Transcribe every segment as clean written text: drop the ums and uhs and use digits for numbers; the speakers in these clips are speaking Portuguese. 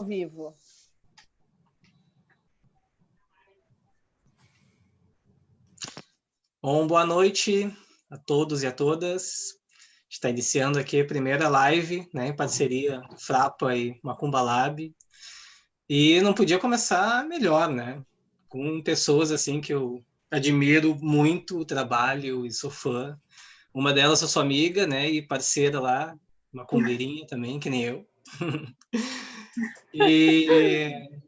vivo. Bom, boa noite a todos e a todas. Está iniciando aqui a primeira live, né, em parceria Frapa e Macumba Lab. E não podia começar melhor, né? Com pessoas assim que eu admiro muito o trabalho e sou fã. Uma delas é sua amiga, né, e parceira lá, macumbeirinha também, que nem eu.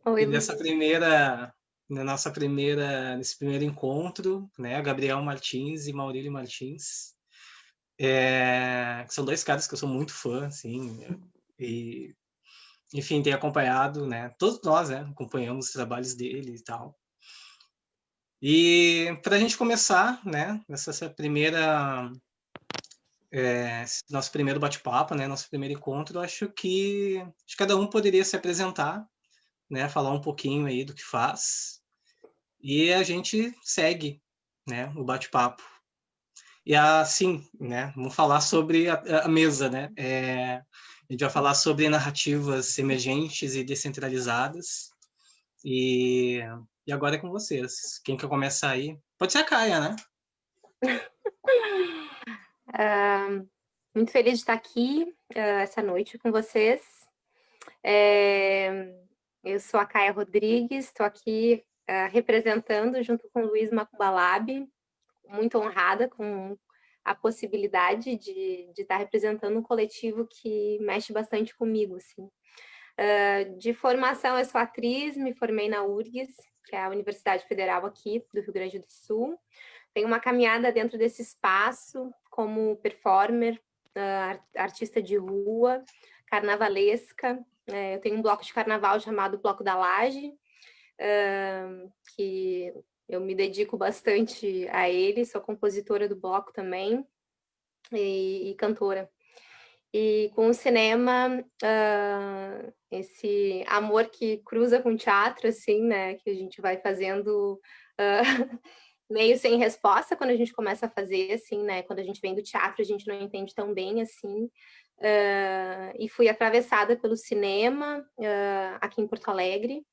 Oi, nesse primeiro encontro, né, Gabriel Martins e Maurílio Martins, que são dois caras que eu sou muito fã, assim, e enfim, tenho acompanhado, né, todos nós, né, acompanhamos os trabalhos dele e tal. E para a gente começar, né, nosso primeiro bate-papo, né, nosso primeiro encontro, acho que cada um poderia se apresentar, né, falar um pouquinho aí do que faz, e a gente segue, né, o bate-papo. E assim, né, vamos falar sobre a mesa, né, a gente vai falar sobre narrativas emergentes e descentralizadas, e agora é com vocês. Quem quer começar aí? Pode ser a Caia, né? Muito feliz de estar aqui essa noite com vocês. Eu sou a Caia Rodrigues, estou aqui representando junto com o Luiz Macumba Lab, muito honrada com a possibilidade de estar representando um coletivo que mexe bastante comigo, assim. De formação, eu sou atriz, me formei na URGS, que é a Universidade Federal aqui do Rio Grande do Sul. Tenho uma caminhada dentro desse espaço como performer, artista de rua, carnavalesca. Eu tenho um bloco de carnaval chamado Bloco da Laje, que eu me dedico bastante a ele, sou compositora do bloco também e cantora. E com o cinema, esse amor que cruza com o teatro, assim, né, que a gente vai fazendo meio sem resposta quando a gente começa a fazer, assim, né, quando a gente vem do teatro a gente não entende tão bem, assim, e fui atravessada pelo cinema aqui em Porto Alegre.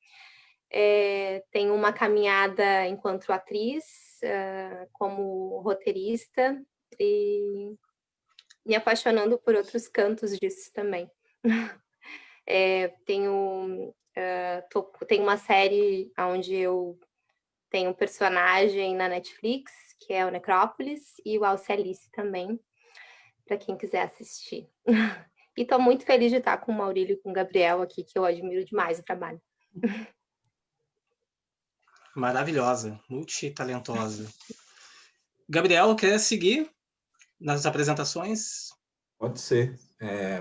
Tenho uma caminhada enquanto atriz, como roteirista, e me apaixonando por outros cantos disso também. Tenho uma série onde eu tenho um personagem na Netflix, que é o Necrópolis, e o Alcelice também, para quem quiser assistir. E estou muito feliz de estar com o Maurílio e com o Gabriel aqui, que eu admiro demais o trabalho. Maravilhosa, multitalentosa. Gabriel, quer seguir nas apresentações? Pode ser.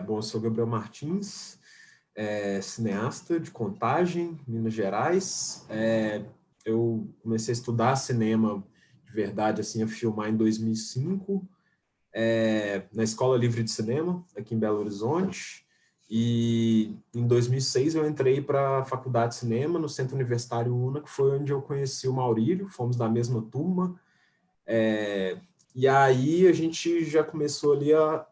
Bom, eu sou Gabriel Martins, cineasta de Contagem, Minas Gerais. Eu comecei a estudar cinema de verdade, assim, a filmar em 2005, na Escola Livre de Cinema, aqui em Belo Horizonte. E em 2006 eu entrei para a Faculdade de Cinema, no Centro Universitário UNA, que foi onde eu conheci o Maurílio, fomos da mesma turma. E aí a gente já começou ali a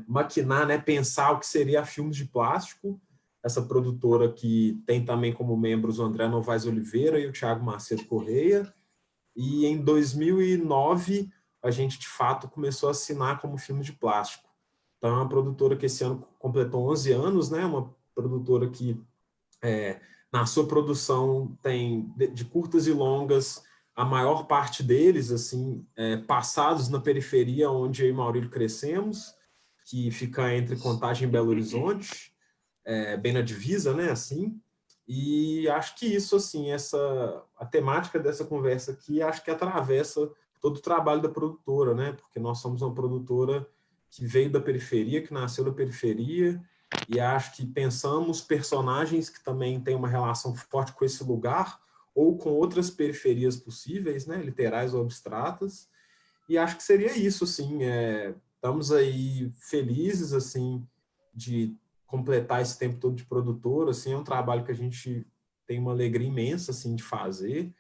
maquinar, né, pensar o que seria a Filmes de Plástico, essa produtora que tem também como membros o André Novaes Oliveira e o Thiago Macedo Correia. E em 2009 a gente, de fato, começou a assinar como Filmes de Plástico. Então, é uma produtora que esse ano completou 11 anos, né? Uma produtora que, na sua produção, tem de curtas e longas, a maior parte deles, assim, passados na periferia onde eu e Maurílio crescemos, que fica entre Contagem e Belo Horizonte, bem na divisa, né? Assim. E acho que isso, assim, a temática dessa conversa aqui, acho que atravessa todo o trabalho da produtora, né? Porque nós somos uma produtora que veio da periferia, que nasceu da periferia, e acho que pensamos personagens que também têm uma relação forte com esse lugar, ou com outras periferias possíveis, né? Literais ou abstratas, e acho que seria isso, assim, estamos aí felizes, assim, de completar esse tempo todo de produtor, assim, é um trabalho que a gente tem uma alegria imensa, assim, de fazer,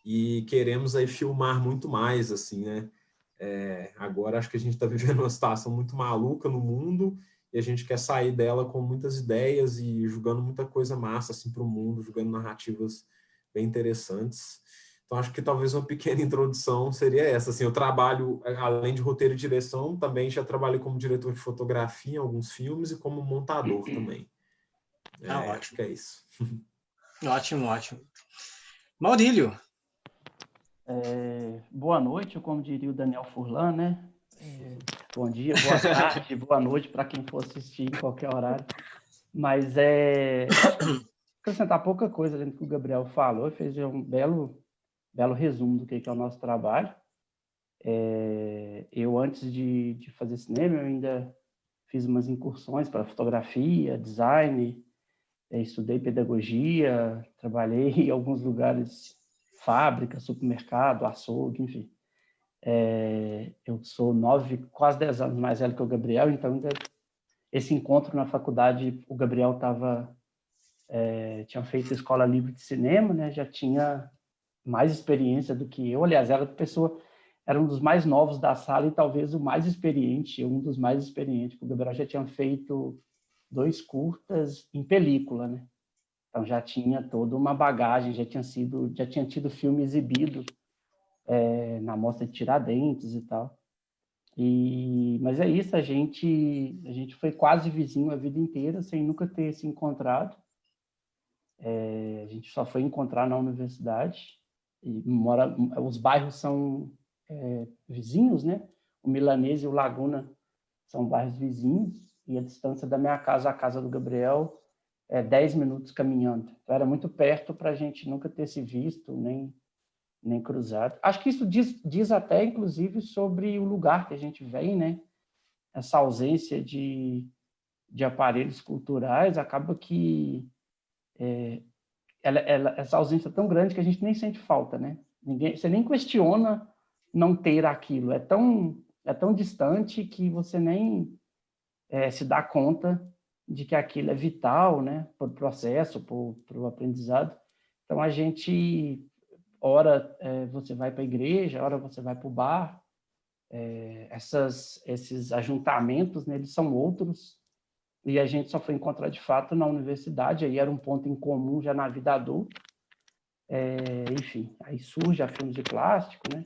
e queremos aí filmar muito mais, assim, né? Agora acho que a gente está vivendo uma situação muito maluca no mundo e a gente quer sair dela com muitas ideias e jogando muita coisa massa assim, para o mundo, jogando narrativas bem interessantes. Então, acho que talvez uma pequena introdução seria essa. Assim, eu trabalho, além de roteiro e direção, também já trabalho como diretor de fotografia em alguns filmes e como montador também. Ótimo. Acho que é isso. Ótimo, ótimo. Maurílio. Boa noite, como diria o Daniel Furlan, né? Bom dia, boa tarde, boa noite para quem for assistir em qualquer horário. Mas acho que acrescentar pouca coisa dentro do que o Gabriel falou, fez um belo resumo do que é o nosso trabalho. Eu, antes de fazer cinema, eu ainda fiz umas incursões para fotografia, design, estudei pedagogia, trabalhei em alguns lugares, fábrica, supermercado, açougue, enfim. Eu sou 9, quase 10 anos mais velho que o Gabriel, então ainda esse encontro na faculdade, o Gabriel tinha feito escola livre de cinema, né? Já tinha mais experiência do que eu. Aliás, era um dos mais novos da sala e talvez o mais experiente, um dos mais experientes. O Gabriel já tinha feito 2 curtas em película, né? Então já tinha toda uma bagagem, já tinha tido filme exibido na Mostra de Tiradentes e tal. Mas é isso, a gente foi quase vizinho a vida inteira, sem nunca ter se encontrado. A gente só foi encontrar na universidade. Os bairros são vizinhos, né? O Milanês e o Laguna são bairros vizinhos, e a distância da minha casa à casa do Gabriel é 10 minutos caminhando. Então, era muito perto para a gente nunca ter se visto, nem cruzado. Acho que isso diz até, inclusive, sobre o lugar que a gente vem, né? Essa ausência de aparelhos culturais acaba que essa ausência é tão grande que a gente nem sente falta, né? Você nem questiona não ter aquilo. É tão distante que você nem se dá conta de que aquilo é vital, né? Para o processo, para o aprendizado. Então, a gente, ora você vai para a igreja, ora você vai para o bar. Esses ajuntamentos, né, eles são outros, e a gente só foi encontrar de fato na universidade. Aí era um ponto em comum já na vida adulta. Enfim, aí surge a Filmes de Plástico, né?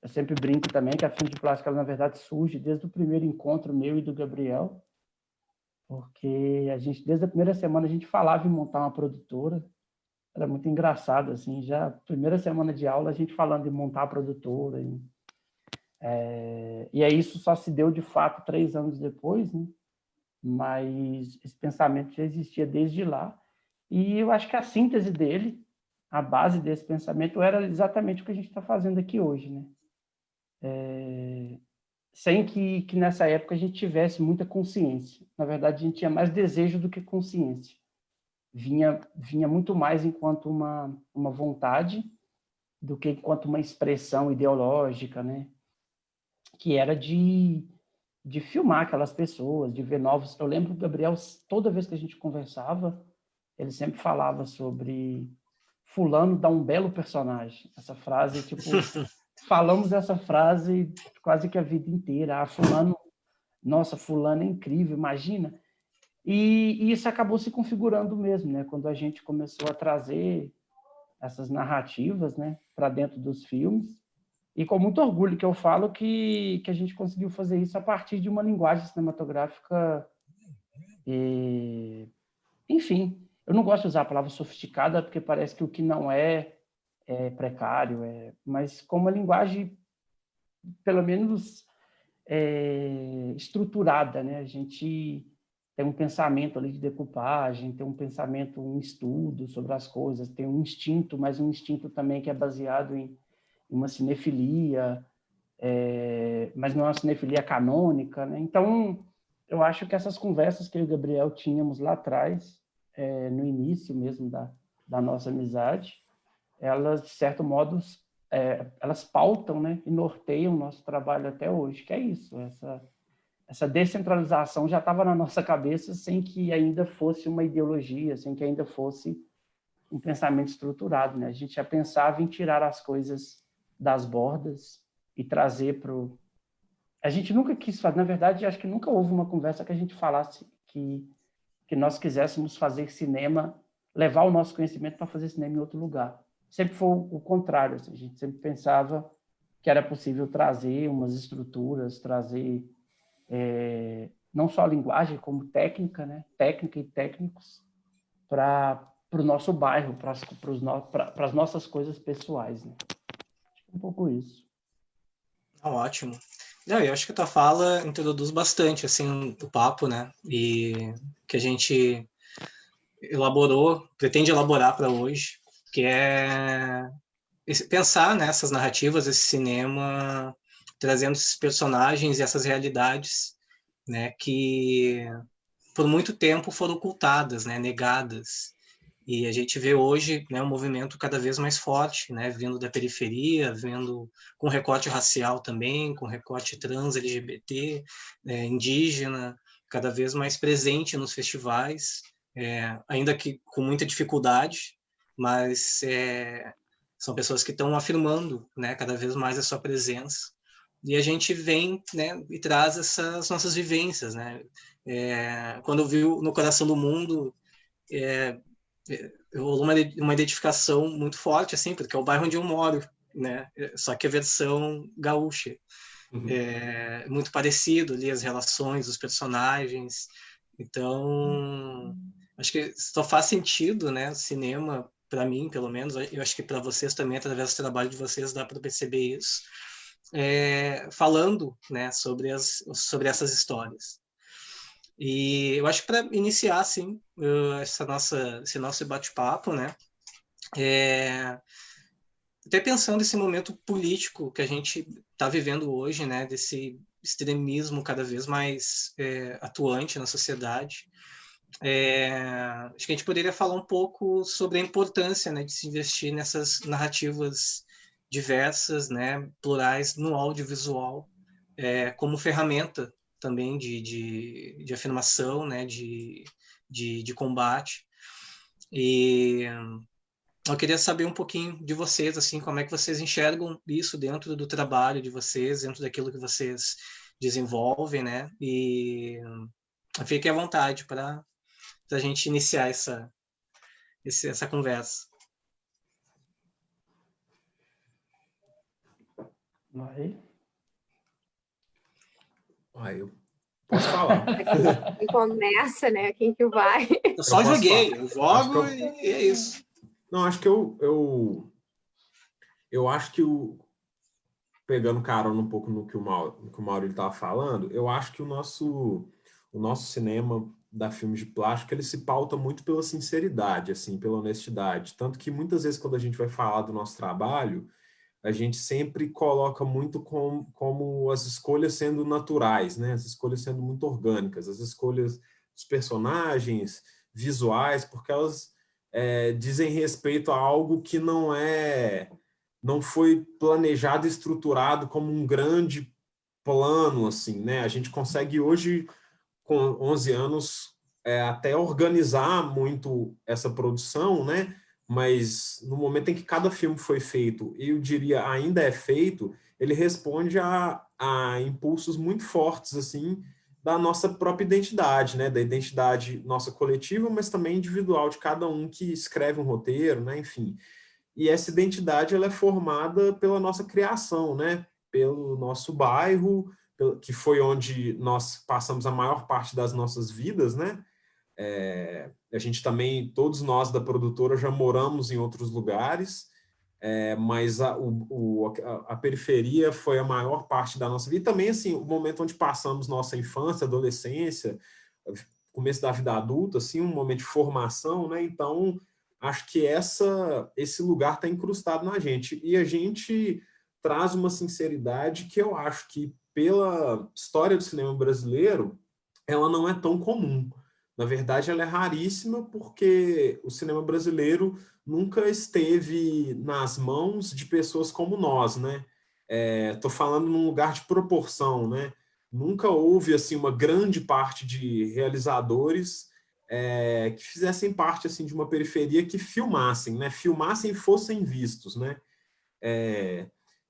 Eu sempre brinco também que a Filmes de Plástico, ela, na verdade, surge desde o primeiro encontro meu e do Gabriel, porque desde a primeira semana, a gente falava em montar uma produtora. Era muito engraçado, assim, já primeira semana de aula, a gente falando de montar a produtora. E aí isso só se deu, de fato, 3 anos depois, né? Mas esse pensamento já existia desde lá. E eu acho que a síntese dele, a base desse pensamento, era exatamente o que a gente está fazendo aqui hoje, né? Sem que nessa época a gente tivesse muita consciência. Na verdade, a gente tinha mais desejo do que consciência. Vinha muito mais enquanto uma vontade do que enquanto uma expressão ideológica, né? Que era de filmar aquelas pessoas, de ver novos... Eu lembro que o Gabriel, toda vez que a gente conversava, ele sempre falava sobre fulano dá um belo personagem. Essa frase, tipo, falamos essa frase quase que a vida inteira. Fulano é incrível, imagina. E isso acabou se configurando mesmo, né? Quando a gente começou a trazer essas narrativas, né, para dentro dos filmes. E com muito orgulho que eu falo que a gente conseguiu fazer isso a partir de uma linguagem cinematográfica. Enfim, eu não gosto de usar a palavra sofisticada, porque parece que o que não é precário, mas com uma linguagem, pelo menos, estruturada, né? A gente tem um pensamento ali de decupagem, tem um pensamento, um estudo sobre as coisas, tem um instinto, mas um instinto também que é baseado em uma cinefilia, mas não é uma cinefilia canônica, né? Então, eu acho que essas conversas que eu e o Gabriel tínhamos lá atrás, no início mesmo da nossa amizade, elas, de certo modo, elas pautam, né, e norteiam o nosso trabalho até hoje, que é isso, essa descentralização já estava na nossa cabeça sem que ainda fosse uma ideologia, sem que ainda fosse um pensamento estruturado, né? A gente já pensava em tirar as coisas das bordas e trazer a gente nunca quis fazer, na verdade, acho que nunca houve uma conversa que a gente falasse que nós quiséssemos fazer cinema, levar o nosso conhecimento para fazer cinema em outro lugar. Sempre foi o contrário, assim, a gente sempre pensava que era possível trazer umas estruturas, trazer não só a linguagem, como técnica, né? Técnica e técnicos, para o nosso bairro, para as nossas coisas pessoais. Né? Um pouco isso. Ótimo. Não, eu acho que a tua fala introduz bastante assim, o papo, né? E que a gente pretende elaborar para hoje, que é pensar nessas narrativas, esse cinema, trazendo esses personagens e essas realidades, né, que por muito tempo foram ocultadas, né, negadas. E a gente vê hoje, né, um movimento cada vez mais forte, né, vindo da periferia, vindo com recorte racial também, com recorte trans, LGBT, indígena, cada vez mais presente nos festivais, ainda que com muita dificuldade, mas são pessoas que estão afirmando, né, cada vez mais a sua presença. E a gente vem, né, e traz essas nossas vivências, né? Quando eu vi No Coração do Mundo, rolou uma identificação muito forte, assim, porque é o bairro onde eu moro, né? Só que a versão gaúcha. Muito parecido ali, as relações, os personagens. Então, acho que só faz sentido, né? O cinema, para mim, pelo menos, eu acho que para vocês também, através do trabalho de vocês, dá para perceber isso, falando, né, sobre essas histórias. E eu acho que para iniciar, assim, esse nosso bate-papo, né, até pensando nesse momento político que a gente está vivendo hoje, né, desse extremismo cada vez mais atuante na sociedade, acho que a gente poderia falar um pouco sobre a importância, né, de se investir nessas narrativas diversas, né, plurais no audiovisual, como ferramenta também de afirmação, né, de combate. E eu queria saber um pouquinho de vocês, assim, como é que vocês enxergam isso dentro do trabalho de vocês, dentro daquilo que vocês desenvolvem, né? E fiquem à vontade para a gente iniciar essa conversa. Vai. Eu posso falar. Quem começa, né? Quem que vai? Eu só joguei, eu jogo e é isso. Não, acho que eu acho que pegando carona um pouco no que o Mauro estava falando, eu acho que o nosso cinema da Filmes de Plástico, ele se pauta muito pela sinceridade, assim, pela honestidade. Tanto que muitas vezes quando a gente vai falar do nosso trabalho, a gente sempre coloca muito como as escolhas sendo naturais, né? As escolhas sendo muito orgânicas, as escolhas dos personagens, visuais, porque elas dizem respeito a algo que não foi planejado e estruturado como um grande plano, assim, né? A gente consegue hoje, com 11 anos, até organizar muito essa produção, né? Mas no momento em que cada filme foi feito, eu diria ainda é feito, ele responde a impulsos muito fortes, assim, da nossa própria identidade, né? Da identidade nossa coletiva, mas também individual de cada um que escreve um roteiro, né? Enfim. E essa identidade ela é formada pela nossa criação, né? Pelo nosso bairro, que foi onde nós passamos a maior parte das nossas vidas, né? A gente também, todos nós da produtora já moramos em outros lugares, mas a periferia foi a maior parte da nossa vida. E também, assim, o momento onde passamos nossa infância, adolescência, começo da vida adulta, assim, um momento de formação, né? Então, acho que esse lugar está incrustado na gente. E a gente traz uma sinceridade que eu acho que, pela história do cinema brasileiro, ela não é tão comum. Na verdade, ela é raríssima porque o cinema brasileiro nunca esteve nas mãos de pessoas como nós, né? Estou falando num lugar de proporção, né? Nunca houve assim uma grande parte de realizadores que fizessem parte assim de uma periferia que filmassem, né? Filmassem e fossem vistos, né?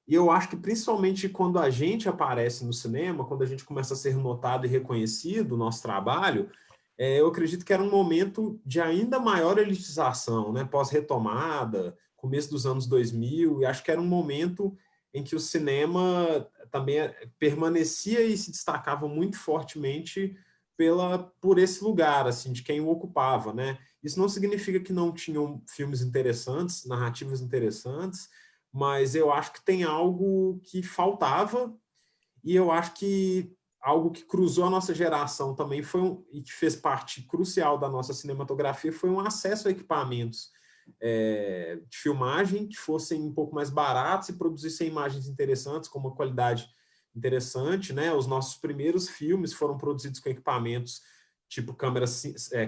E eu acho que principalmente quando a gente aparece no cinema, quando a gente começa a ser notado e reconhecido, o nosso trabalho, eu acredito que era um momento de ainda maior elitização, né? Pós-retomada, começo dos anos 2000, e acho que era um momento em que o cinema também permanecia e se destacava muito fortemente por esse lugar, assim, de quem o ocupava, né? Isso não significa que não tinham filmes interessantes, narrativas interessantes, mas eu acho que tem algo que faltava, e eu acho que algo que cruzou a nossa geração também e que fez parte crucial da nossa cinematografia foi um acesso a equipamentos de filmagem que fossem um pouco mais baratos e produzissem imagens interessantes, com uma qualidade interessante, né? Os nossos primeiros filmes foram produzidos com equipamentos tipo câmeras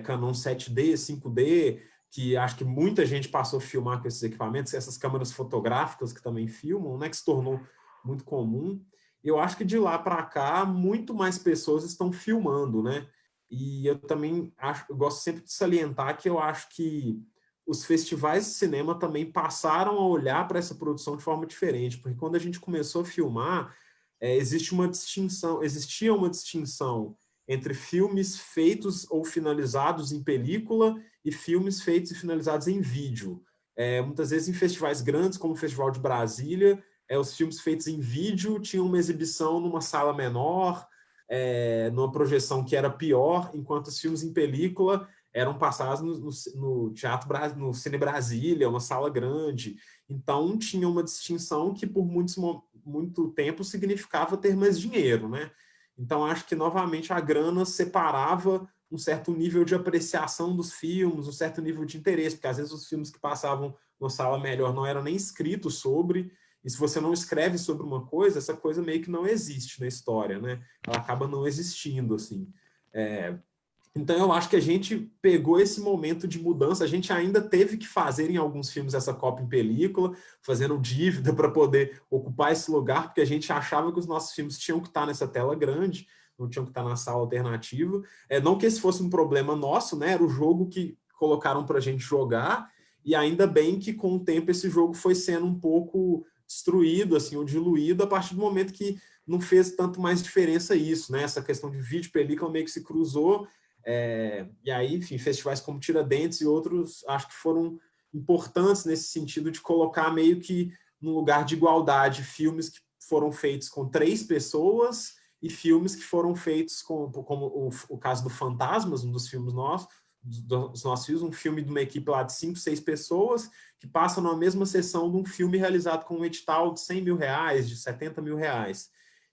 Canon 7D, 5D, que acho que muita gente passou a filmar com esses equipamentos, essas câmeras fotográficas que também filmam, né? Que se tornou muito comum. Eu acho que de lá para cá, muito mais pessoas estão filmando, né? E eu também eu gosto sempre de salientar que eu acho que os festivais de cinema também passaram a olhar para essa produção de forma diferente, porque quando a gente começou a filmar, existia uma distinção entre filmes feitos ou finalizados em película e filmes feitos e finalizados em vídeo. Muitas vezes em festivais grandes, como o Festival de Brasília, os filmes feitos em vídeo tinham uma exibição numa sala menor, numa projeção que era pior, enquanto os filmes em película eram passados no Teatro, no Cine Brasília, uma sala grande. Então, tinha uma distinção que, por muito tempo, significava ter mais dinheiro, né? Então, acho que, novamente, a grana separava um certo nível de apreciação dos filmes, um certo nível de interesse, porque, às vezes, os filmes que passavam numa sala melhor não eram nem escritos sobre, e se você não escreve sobre uma coisa, essa coisa meio que não existe na história, né? Ela acaba não existindo, assim. Então, eu acho que a gente pegou esse momento de mudança. A gente ainda teve que fazer em alguns filmes essa cópia em película, fazendo dívida para poder ocupar esse lugar, porque a gente achava que os nossos filmes tinham que estar nessa tela grande, não tinham que estar na sala alternativa. Não que esse fosse um problema nosso, né? Era o jogo que colocaram para a gente jogar, e ainda bem que, com o tempo, esse jogo foi sendo um pouco destruído, assim, ou diluído, a partir do momento que não fez tanto mais diferença isso, né? Essa questão de vídeo, película meio que se cruzou. E aí, enfim, festivais como Tiradentes e outros acho que foram importantes nesse sentido de colocar meio que no lugar de igualdade filmes que foram feitos com 3 pessoas e filmes que foram feitos como o caso do Fantasmas, um dos filmes dos nossos filmes, um filme de uma equipe lá de 5, 6 pessoas que passam na mesma sessão de um filme realizado com um edital de R$100 mil, de R$70 mil.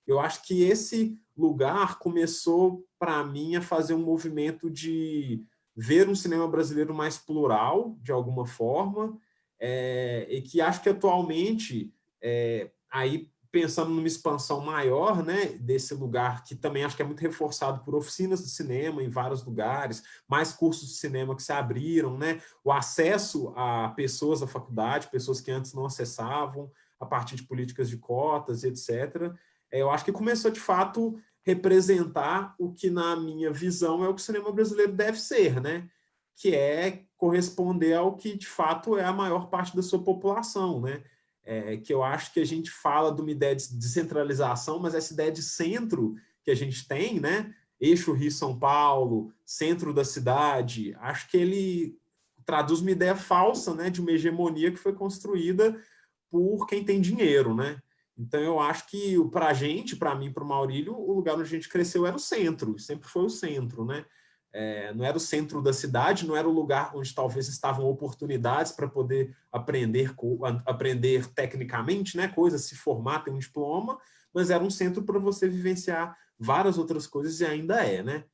Eu acho que esse lugar começou, para mim, a fazer um movimento de ver um cinema brasileiro mais plural, de alguma forma, e que acho que atualmente, aí pensando numa expansão maior, né, desse lugar, que também acho que é muito reforçado por oficinas de cinema em vários lugares, mais cursos de cinema que se abriram, né, o acesso a pessoas da faculdade, pessoas que antes não acessavam, a partir de políticas de cotas, etc., eu acho que começou, de fato, representar o que, na minha visão, é o que o cinema brasileiro deve ser, né? Que é corresponder ao que, de fato, é a maior parte da sua população, né? Que eu acho que a gente fala de uma ideia de descentralização, mas essa ideia de centro que a gente tem, né? Eixo Rio-São Paulo, centro da cidade, acho que ele traduz uma ideia falsa, né? De uma hegemonia que foi construída por quem tem dinheiro, né? Então, eu acho que, para a gente, para mim, para o Maurílio, o lugar onde a gente cresceu era o centro, sempre foi o centro, né? Não era o centro da cidade, não era o lugar onde talvez estavam oportunidades para poder aprender tecnicamente, né? Coisas, se formar, ter um diploma, mas era um centro para você vivenciar várias outras coisas e ainda né?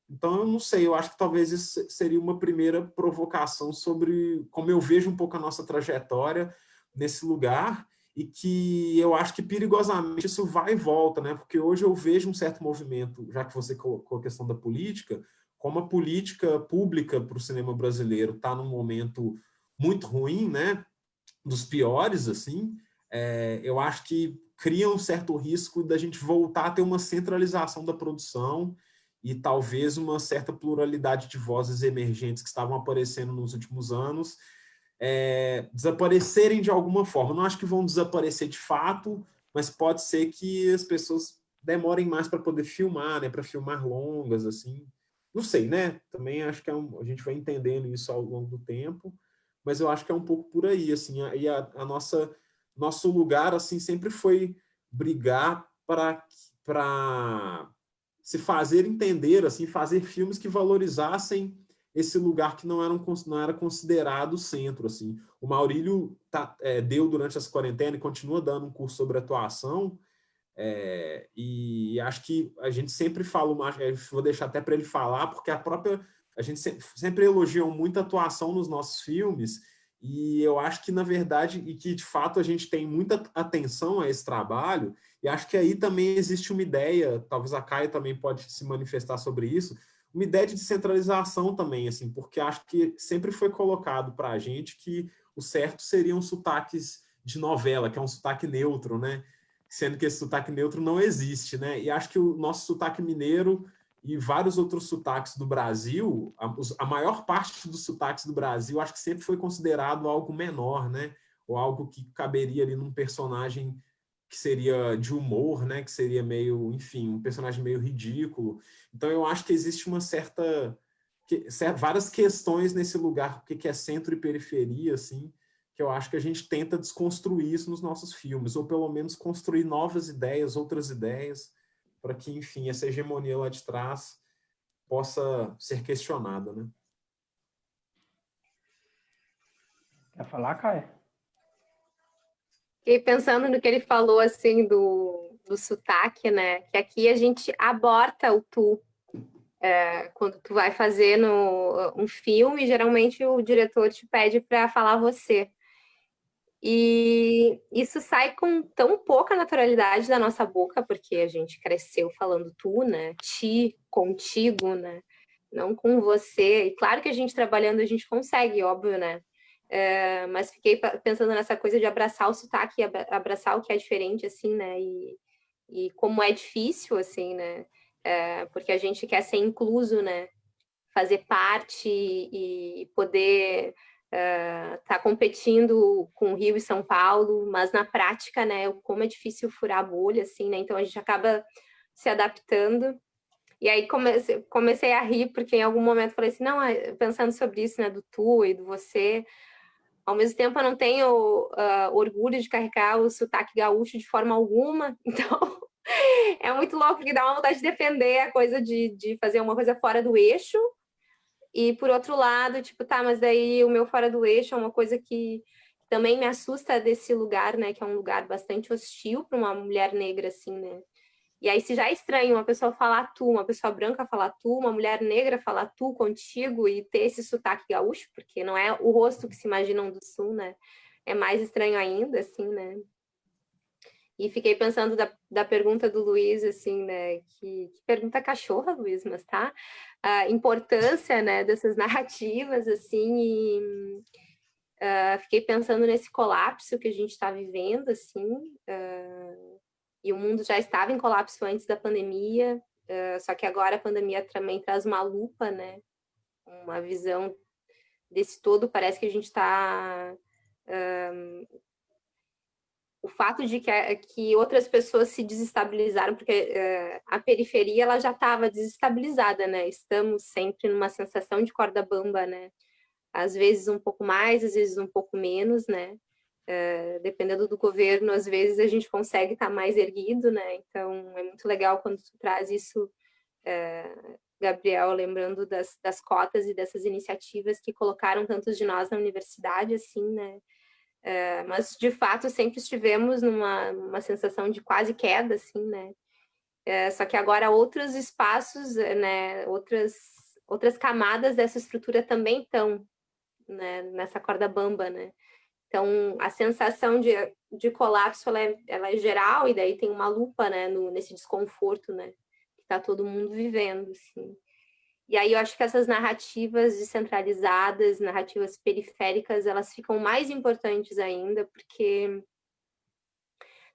Então, eu não sei, eu acho que talvez isso seria uma primeira provocação sobre como eu vejo um pouco a nossa trajetória nesse lugar, e que eu acho que perigosamente isso vai e volta, né? Porque hoje eu vejo um certo movimento, já que você colocou a questão da política, como a política pública para o cinema brasileiro está num momento muito ruim, né? Dos piores, assim, eu acho que cria um certo risco da gente voltar a ter uma centralização da produção e talvez uma certa pluralidade de vozes emergentes que estavam aparecendo nos últimos anos, desaparecerem de alguma forma. Não acho que vão desaparecer de fato, mas pode ser que as pessoas demorem mais para poder filmar, né? Para filmar longas, assim. Não sei, né? Também acho que a gente vai entendendo isso ao longo do tempo, mas eu acho que é um pouco por aí, assim. E nosso lugar, assim, sempre foi brigar para se fazer entender, assim, fazer filmes que valorizassem esse lugar que não era considerado o centro, assim. O Maurílio deu durante essa quarentena e continua dando um curso sobre atuação, e acho que a gente sempre fala, vou deixar até para ele falar, porque a gente sempre elogiou muito a atuação nos nossos filmes, e eu acho que, na verdade, e que de fato a gente tem muita atenção a esse trabalho, e acho que aí também existe uma ideia, talvez a Caia também pode se manifestar sobre isso, uma ideia de descentralização também, assim, porque acho que sempre foi colocado para a gente que o certo seriam sotaques de novela, que é um sotaque neutro, né? Sendo que esse sotaque neutro não existe, né? E acho que o nosso sotaque mineiro e vários outros sotaques do Brasil, a maior parte dos sotaques do Brasil, acho que sempre foi considerado algo menor, né? Ou algo que caberia ali num personagem que seria de humor, né? Que seria meio, enfim, um personagem meio ridículo. Então eu acho que existe várias questões nesse lugar, o que é centro e periferia, assim, que eu acho que a gente tenta desconstruir isso nos nossos filmes, ou pelo menos construir novas ideias, outras ideias, para que, enfim, essa hegemonia lá de trás possa ser questionada, né? Quer falar, Caia? Fiquei pensando no que ele falou, assim, do sotaque, né? Que aqui a gente aborta o tu. Quando tu vai fazer um filme, geralmente o diretor te pede para falar você. E isso sai com tão pouca naturalidade da nossa boca, porque a gente cresceu falando tu, né? Ti, contigo, né? Não com você. E claro que a gente trabalhando a gente consegue, óbvio, né? Mas fiquei pensando nessa coisa de abraçar o sotaque, abraçar o que é diferente, assim, né? E como é difícil, assim, né? Porque a gente quer ser incluso, né? Fazer parte e poder tá competindo com Rio e São Paulo, mas na prática, né, como é difícil furar a bolha, assim, né, então a gente acaba se adaptando, e aí comecei a rir, porque em algum momento falei assim, não, pensando sobre isso, né, do tu e do você, ao mesmo tempo eu não tenho orgulho de carregar o sotaque gaúcho de forma alguma, então é muito louco, porque dá uma vontade de defender a coisa de fazer uma coisa fora do eixo. E por outro lado, tipo, tá, mas daí o meu fora do eixo é uma coisa que também me assusta desse lugar, né? Que é um lugar bastante hostil para uma mulher negra, assim, né? E aí, se já é estranho uma pessoa falar tu, uma pessoa branca falar tu, uma mulher negra falar tu contigo e ter esse sotaque gaúcho, porque não é o rosto que se imaginam do sul, né? É mais estranho ainda, assim, né? E fiquei pensando da pergunta do Luiz, assim, né? Que pergunta cachorra, Luiz, mas tá? A importância, né, dessas narrativas, assim, e fiquei pensando nesse colapso que a gente está vivendo, assim, e o mundo já estava em colapso antes da pandemia, só que agora a pandemia também traz uma lupa, né? Uma visão desse todo, parece que a gente está o fato de que outras pessoas se desestabilizaram, porque a periferia ela já estava desestabilizada, né? Estamos sempre numa sensação de corda bamba, né? Às vezes um pouco mais, às vezes um pouco menos, né? Dependendo do governo, às vezes a gente consegue estar mais erguido, né? Então é muito legal quando tu traz isso, Gabriel, lembrando das cotas e dessas iniciativas que colocaram tantos de nós na universidade, assim, né? Mas de fato sempre estivemos numa sensação de quase queda, assim, né? Só que agora outros espaços, né? Outras camadas dessa estrutura também estão, né? Nessa corda bamba, né? Então a sensação de colapso ela é geral e daí tem uma lupa, né? Nesse desconforto, né? Que está todo mundo vivendo, assim. E aí eu acho que essas narrativas descentralizadas, narrativas periféricas, elas ficam mais importantes ainda, porque,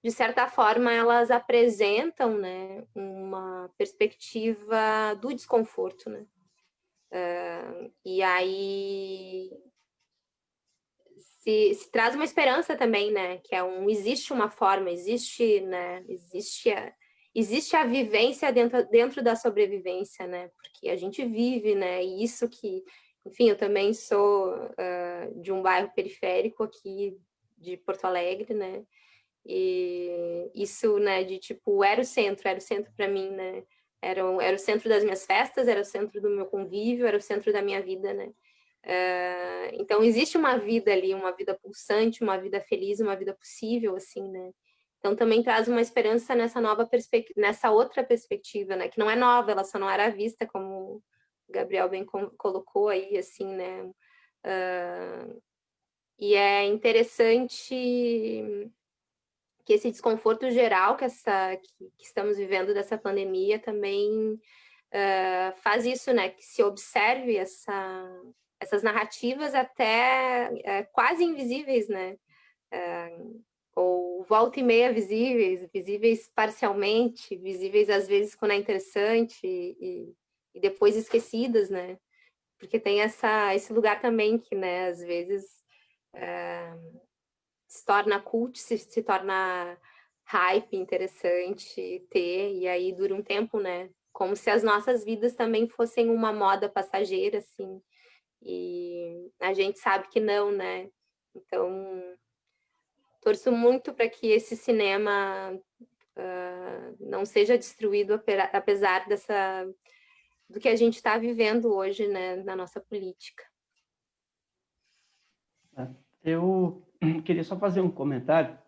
de certa forma, elas apresentam, né, uma perspectiva do desconforto, né? E aí, se traz uma esperança também, né? Que existe uma forma, existe, né? Existe a vivência dentro da sobrevivência, né? Porque a gente vive, né? E isso que, enfim, eu também sou de um bairro periférico aqui de Porto Alegre, né? E isso, né? De tipo, era o centro para mim, né? Era o centro das minhas festas, era o centro do meu convívio, era o centro da minha vida, né? Então existe uma vida ali, uma vida pulsante, uma vida feliz, uma vida possível, assim, né? Então também traz uma esperança nessa outra perspectiva, né? Que não é nova, ela só não era vista, como o Gabriel bem colocou aí, assim, né? E é interessante que esse desconforto geral que estamos vivendo dessa pandemia também faz isso, né? Que se observe essas narrativas até quase invisíveis, né? Ou volta e meia visíveis parcialmente, visíveis às vezes quando é interessante e depois esquecidas, né? Porque tem esse lugar também que, né, às vezes se torna cult, se torna hype, interessante ter, e aí dura um tempo, né? Como se as nossas vidas também fossem uma moda passageira, assim. E a gente sabe que não, né? Então, torço muito para que esse cinema não seja destruído, apesar do que a gente está vivendo hoje, né, na nossa política. Eu queria só fazer um comentário.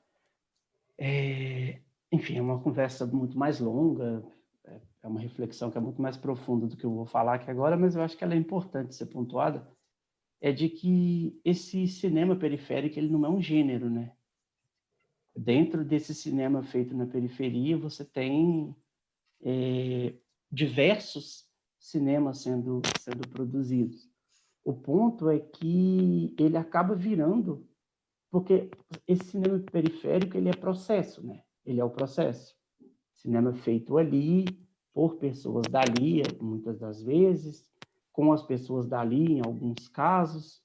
Enfim, é uma conversa muito mais longa, é uma reflexão que é muito mais profunda do que eu vou falar aqui agora, mas eu acho que ela é importante ser pontuada, é de que esse cinema periférico, ele não é um gênero, né? Dentro desse cinema feito na periferia, você tem diversos cinemas sendo produzidos. O ponto é que ele acaba virando, porque esse cinema periférico, ele é processo, né? Ele é o processo. Cinema feito ali, por pessoas dali, muitas das vezes, com as pessoas dali, em alguns casos.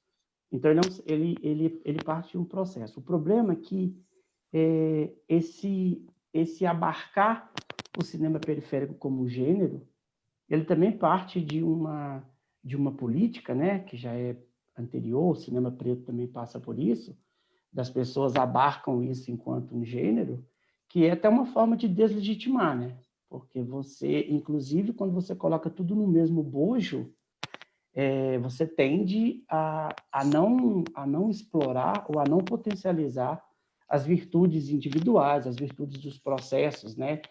Então, ele parte de um processo. O problema é que esse abarcar o cinema periférico como gênero, ele também parte de uma política, né, que já é anterior, o cinema preto também passa por isso, das pessoas abarcam isso enquanto um gênero, que é até uma forma de deslegitimar, né? Porque você, inclusive, quando você coloca tudo no mesmo bojo, você tende a não explorar ou a não potencializar as virtudes individuais, as virtudes dos processos, né?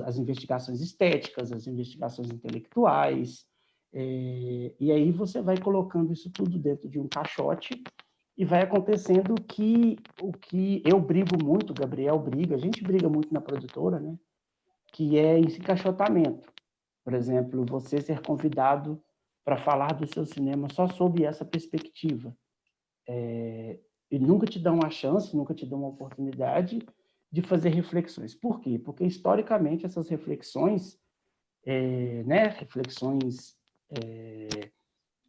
As investigações estéticas, as investigações intelectuais, e aí você vai colocando isso tudo dentro de um caixote e vai acontecendo o que eu brigo muito, o Gabriel briga, a gente briga muito na produtora, né? Que é esse encaixotamento. Por exemplo, você ser convidado para falar do seu cinema só sob essa perspectiva. E nunca te dão uma chance, nunca te dão uma oportunidade de fazer reflexões. Por quê? Porque, historicamente, essas reflexões, né, reflexões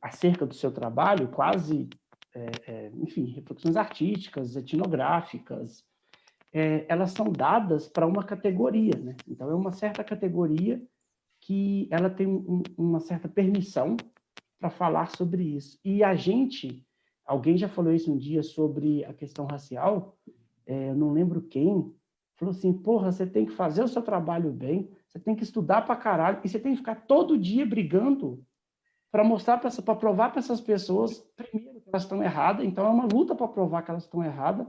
acerca do seu trabalho, quase, enfim, reflexões artísticas, etnográficas, elas são dadas para uma categoria, né? Então, é uma certa categoria que ela tem uma certa permissão para falar sobre isso. E a gente, alguém já falou isso um dia sobre a questão racial, eu não lembro quem, falou assim, porra, você tem que fazer o seu trabalho bem, você tem que estudar para caralho, e você tem que ficar todo dia brigando para mostrar, para provar para essas pessoas, primeiro, que elas estão erradas, então é uma luta para provar que elas estão erradas,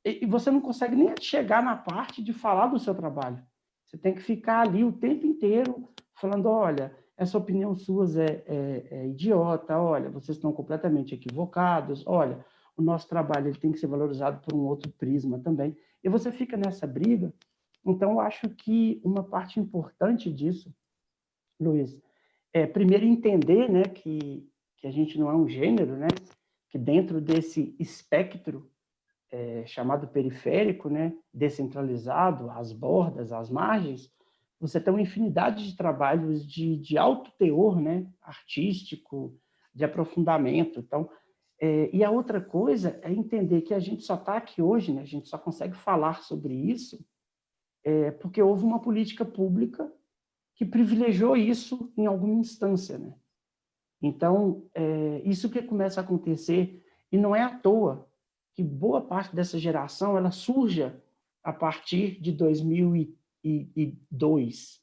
e você não consegue nem chegar na parte de falar do seu trabalho. Você tem que ficar ali o tempo inteiro falando, olha, essa opinião sua é idiota, olha, vocês estão completamente equivocados, olha, o nosso trabalho ele tem que ser valorizado por um outro prisma também. E você fica nessa briga. Então, eu acho que uma parte importante disso, Luiz, é primeiro entender, né, que a gente não é um gênero, né, que dentro desse espectro chamado periférico, né, descentralizado, às bordas, às margens, você tem uma infinidade de trabalhos de alto teor, né, artístico, de aprofundamento. Então, E a outra coisa é entender que a gente só está aqui hoje, né? A gente só consegue falar sobre isso porque houve uma política pública que privilegiou isso em alguma instância, né? Então, isso que começa a acontecer, e não é à toa que boa parte dessa geração ela surja a partir de 2002,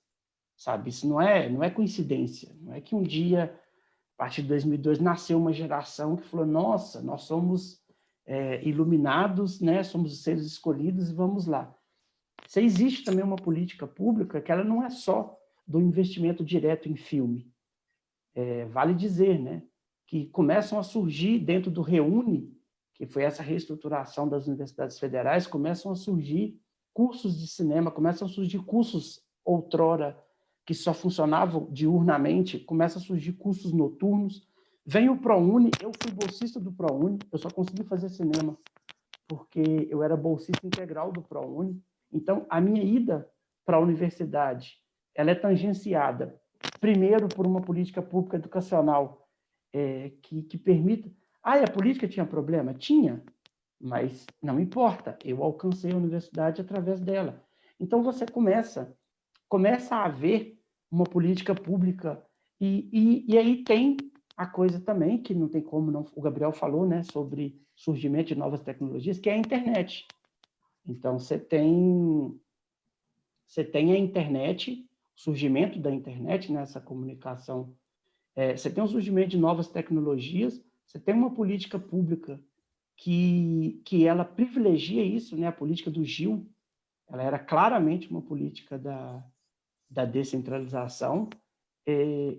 sabe? Isso não é coincidência, não é que um dia, a partir de 2002, nasceu uma geração que falou, nossa, nós somos iluminados, né? Somos os seres escolhidos e vamos lá. Se existe também uma política pública que ela não é só do investimento direto em filme. Vale dizer, né, que começam a surgir dentro do REUNE, que foi essa reestruturação das universidades federais, começam a surgir cursos de cinema, começam a surgir cursos outrora que só funcionavam diurnamente, começam a surgir cursos noturnos. Vem o ProUni, eu fui bolsista do ProUni, eu só consegui fazer cinema porque eu era bolsista integral do ProUni. Então, a minha ida para a universidade, ela é tangenciada, primeiro, por uma política pública educacional que permita... a política tinha problema? Tinha, mas não importa, eu alcancei a universidade através dela. Então, você começa a haver uma política pública, e aí tem a coisa também, que não tem como não... O Gabriel falou, né, sobre surgimento de novas tecnologias, que é a internet. Então, você tem a internet, o surgimento da internet, nessa comunicação, você tem o surgimento de novas tecnologias, você tem uma política pública que ela privilegia isso, né? A política do Gil, ela era claramente uma política da descentralização,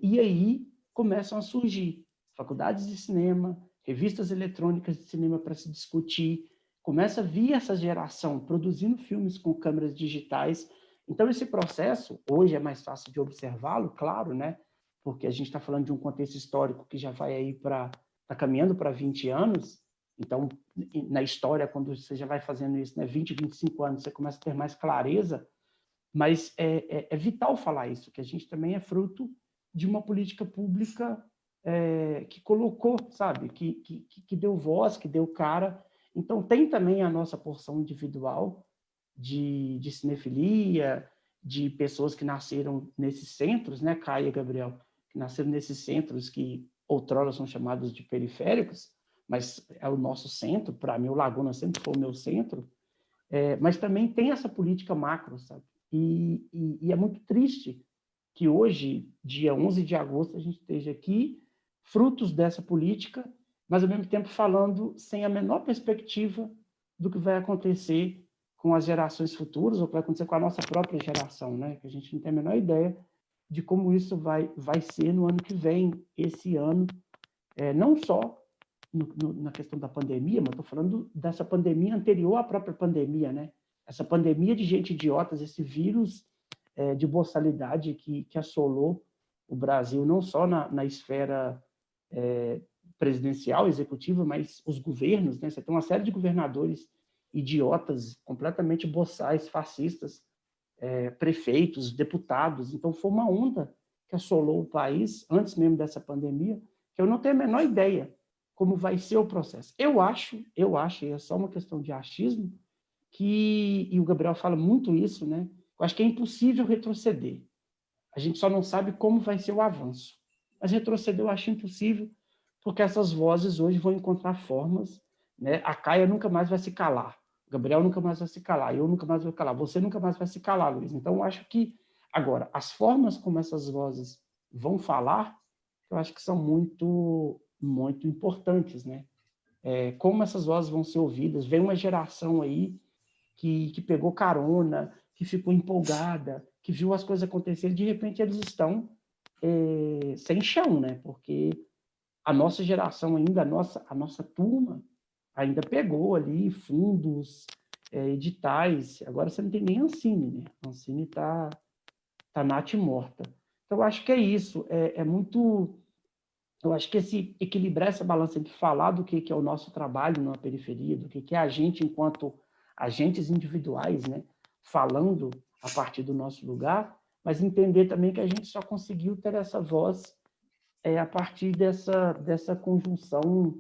e aí começam a surgir faculdades de cinema, revistas eletrônicas de cinema para se discutir, começa a vir essa geração produzindo filmes com câmeras digitais. Então, esse processo, hoje é mais fácil de observá-lo, claro, né? Porque a gente está falando de um contexto histórico que já vai aí está caminhando para 20 anos, então, na história, quando você já vai fazendo isso, né, 20, 25 anos, você começa a ter mais clareza, mas é vital falar isso, que a gente também é fruto de uma política pública que colocou, sabe, que deu voz, que deu cara. Então, tem também a nossa porção individual de cinefilia, de pessoas que nasceram nesses centros, né, Caia e Gabriel, que nasceram nesses centros que outrora são chamados de periféricos, mas é o nosso centro. Para mim, o Laguna sempre foi o meu centro, mas também tem essa política macro, sabe? E é muito triste que hoje, dia 11 de agosto, a gente esteja aqui, frutos dessa política, mas, ao mesmo tempo, falando sem a menor perspectiva do que vai acontecer com as gerações futuras, ou que vai acontecer com a nossa própria geração, né? Que a gente não tem a menor ideia de como isso vai ser no ano que vem, esse ano, não só na questão da pandemia, mas estou falando dessa pandemia anterior à própria pandemia, né? Essa pandemia de gente idiotas, esse vírus de boçalidade que assolou o Brasil, não só na esfera presidencial, executiva, mas os governos, né? Você tem uma série de governadores idiotas, completamente boçais, fascistas, prefeitos, deputados. Então, foi uma onda que assolou o país, antes mesmo dessa pandemia, que eu não tenho a menor ideia como vai ser o processo. Eu acho, e é só uma questão de achismo, e o Gabriel fala muito isso, né? Eu acho que é impossível retroceder. A gente só não sabe como vai ser o avanço. Mas retroceder eu acho impossível, porque essas vozes hoje vão encontrar formas, né? A Caia nunca mais vai se calar, o Gabriel nunca mais vai se calar, eu nunca mais vou calar, você nunca mais vai se calar, Luiz. Então, eu acho que, agora, as formas como essas vozes vão falar, eu acho que são muito, muito importantes, né? Como essas vozes vão ser ouvidas. Vem uma geração aí que pegou carona, que ficou empolgada, que viu as coisas acontecerem, de repente eles estão sem chão, né? Porque a nossa geração ainda, a nossa turma, ainda pegou ali fundos, editais. Agora você não tem nem Ancine, né? A Ancine está natimorta. Então, eu acho que é isso. Muito... Eu acho que equilibrar essa balança entre falar do que é o nosso trabalho na periferia, do que é a gente enquanto agentes individuais, né, falando a partir do nosso lugar, mas entender também que a gente só conseguiu ter essa voz a partir dessa conjunção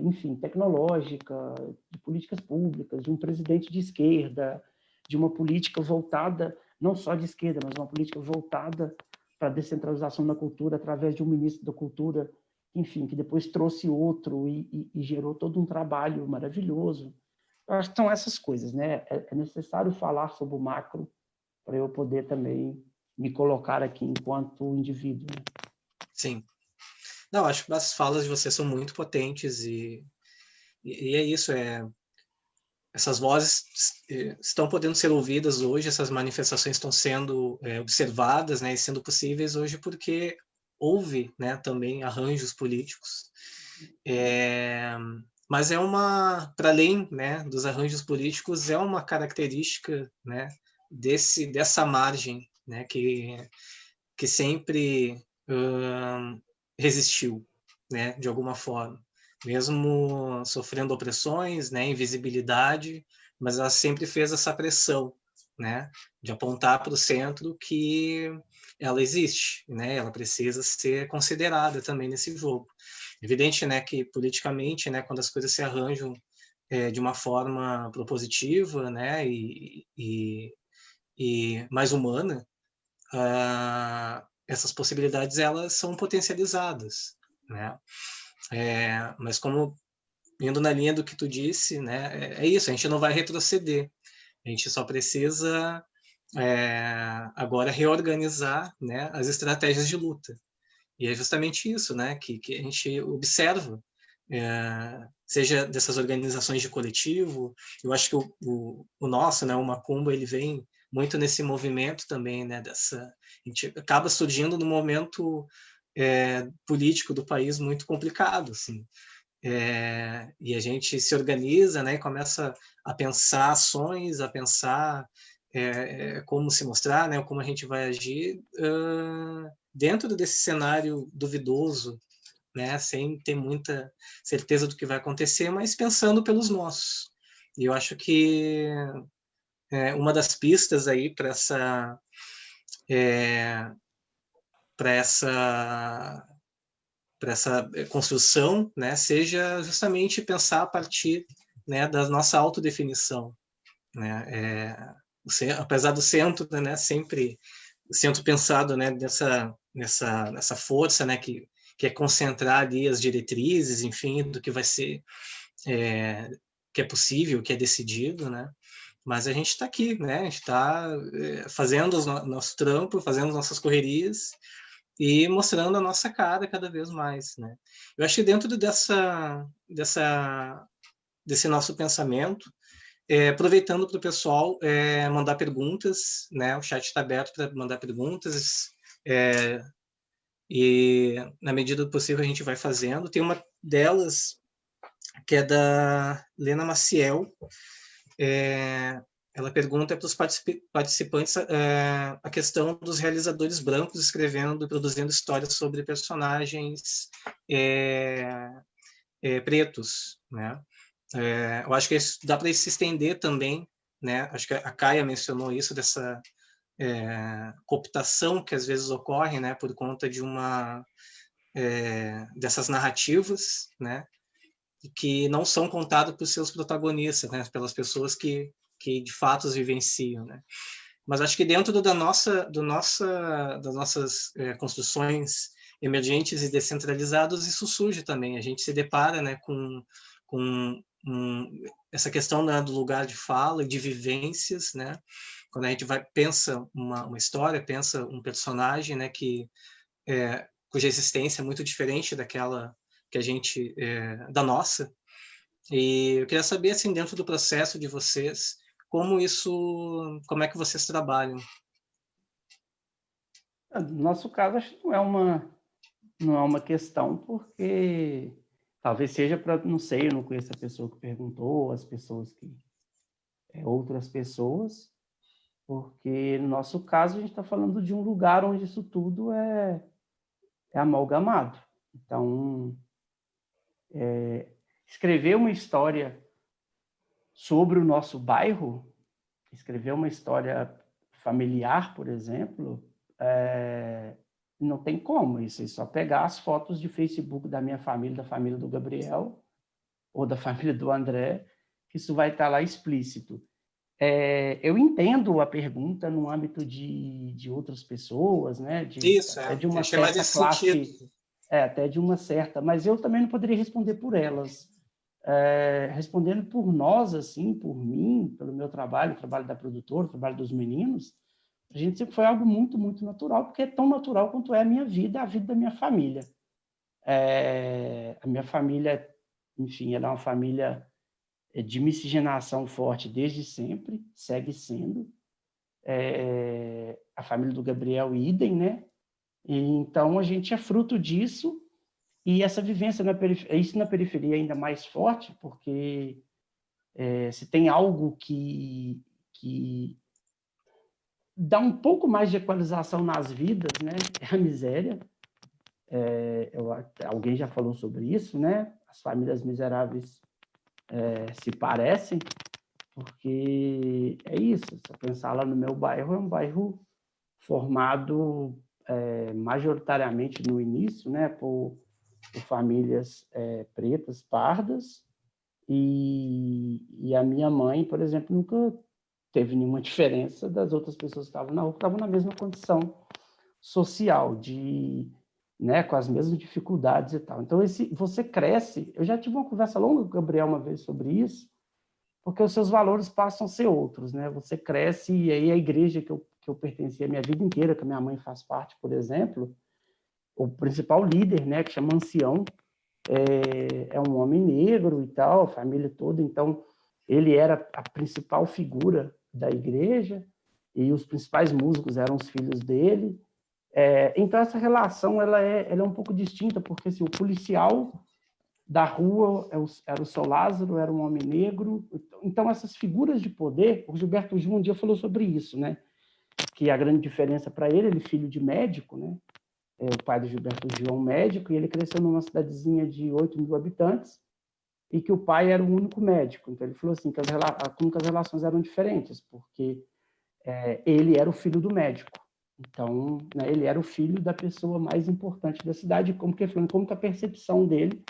enfim, tecnológica, de políticas públicas, de um presidente de esquerda, de uma política voltada, não só de esquerda, mas uma política voltada para a descentralização da cultura através de um ministro da cultura, enfim, que depois trouxe outro e gerou todo um trabalho maravilhoso. Eu acho que são essas coisas, né? É necessário falar sobre o macro para eu poder também me colocar aqui enquanto indivíduo. Né? Sim. Não, acho que as falas de vocês são muito potentes e é isso, essas vozes estão podendo ser ouvidas hoje, essas manifestações estão sendo observadas, né, e sendo possíveis hoje porque houve, né, também arranjos políticos. Mas para além, né, dos arranjos políticos, é uma característica, né, dessa margem, né, que sempre resistiu, né, de alguma forma, mesmo sofrendo opressões, né, invisibilidade, mas ela sempre fez essa pressão, né, de apontar para o centro que ela existe, né, ela precisa ser considerada também nesse jogo. Evidente, né, que politicamente, né, quando as coisas se arranjam de uma forma propositiva, né, e mais humana, essas possibilidades elas são potencializadas, né? Mas como indo na linha do que tu disse, né? É isso. A gente não vai retroceder. A gente só precisa agora reorganizar, né, as estratégias de luta. E é justamente isso, né? Que a gente observa, seja dessas organizações de coletivo. Eu acho que o nosso, né, o Macumba, ele vem muito nesse movimento também, né? A gente acaba surgindo num momento político do país muito complicado, assim. E a gente se organiza, né? E começa a pensar ações, a pensar como se mostrar, né? Como a gente vai agir dentro desse cenário duvidoso, né? Sem ter muita certeza do que vai acontecer, mas pensando pelos nossos. E eu acho que uma das pistas aí para essa construção, né, seja justamente pensar a partir, né, da nossa autodefinição, né? Apesar do centro, né, sempre o centro pensado, né, nessa força, né, que é concentrar ali as diretrizes, enfim, do que vai ser, que é possível, que é decidido, né? Mas a gente está aqui, né? A gente está fazendo o nosso trampo, fazendo nossas correrias e mostrando a nossa cara cada vez mais, né? Eu acho que dentro desse nosso pensamento, aproveitando para o pessoal mandar perguntas, né? O chat está aberto para mandar perguntas e na medida do possível a gente vai fazendo. Tem uma delas que é da Lena Maciel. Ela pergunta para os participantes a questão dos realizadores brancos escrevendo e produzindo histórias sobre personagens pretos, né? Eu acho que isso dá para se estender também, né? Acho que a Kaia mencionou isso, dessa cooptação que às vezes ocorre, né? Por conta de dessas narrativas, né? Que não são contadas por seus protagonistas, né? Pelas pessoas que de fato os vivenciam, né? Mas acho que dentro das nossas construções emergentes e descentralizadas, isso surge também. A gente se depara, né, com essa questão, né, do lugar de fala e de vivências, né? Quando a gente pensa uma história, pensa um personagem, né, cuja existência é muito diferente daquela que a gente da nossa. E eu queria saber, assim, dentro do processo de vocês, como é que vocês trabalham? No nosso caso, acho que não é uma questão, porque talvez seja para, não sei, eu não conheço a pessoa que perguntou, as pessoas que outras pessoas, porque no nosso caso a gente está falando de um lugar onde isso tudo é amalgamado. Então, escrever uma história sobre o nosso bairro, escrever uma história familiar, por exemplo, não tem como. Isso é só pegar as fotos de Facebook da minha família, da família do Gabriel, ou da família do André, que isso vai estar lá explícito. Eu entendo a pergunta no âmbito de outras pessoas, né? Isso, até de uma achei mais certa esse classe, sentido. até de uma certa, mas eu também não poderia responder por elas. Respondendo por nós, assim, por mim, pelo meu trabalho, o trabalho da produtora, o trabalho dos meninos, a gente sempre foi algo muito, muito natural, porque é tão natural quanto é a minha vida, a vida da minha família. A minha família, enfim, ela é uma família de miscigenação forte desde sempre, segue sendo. A família do Gabriel, idem, né? E, então, a gente é fruto disso, e essa vivência isso na periferia é ainda mais forte, porque se tem algo que dá um pouco mais de equalização nas vidas, né? É a miséria. Alguém já falou sobre isso, né? As famílias miseráveis se parecem, porque é isso. Se eu pensar lá no meu bairro, é um bairro formado majoritariamente no início, né, por famílias pretas, pardas, e a minha mãe, por exemplo, nunca teve nenhuma diferença das outras pessoas que estavam na rua, que estavam na mesma condição social, né, com as mesmas dificuldades e tal. Então, você cresce. Eu já tive uma conversa longa com o Gabriel uma vez sobre isso, porque os seus valores passam a ser outros, né? Você cresce, e aí a igreja que eu pertenci a minha vida inteira, que a minha mãe faz parte, por exemplo, o principal líder, né, que chama ancião, é um homem negro e tal, a família toda, então ele era a principal figura da igreja, e os principais músicos eram os filhos dele. Então essa relação ela é um pouco distinta, porque assim, o policial da rua era o seu Lázaro, era um homem negro. Então essas figuras de poder, o Gilberto Gil um dia falou sobre isso, né? Que a grande diferença para ele filho de médico, né? O pai do Gilberto Gil é um médico, e ele cresceu numa cidadezinha de 8 mil habitantes, e que o pai era o único médico. Então ele falou assim, como que as relações eram diferentes, porque ele era o filho do médico. Então, né, ele era o filho da pessoa mais importante da cidade, como que a percepção dele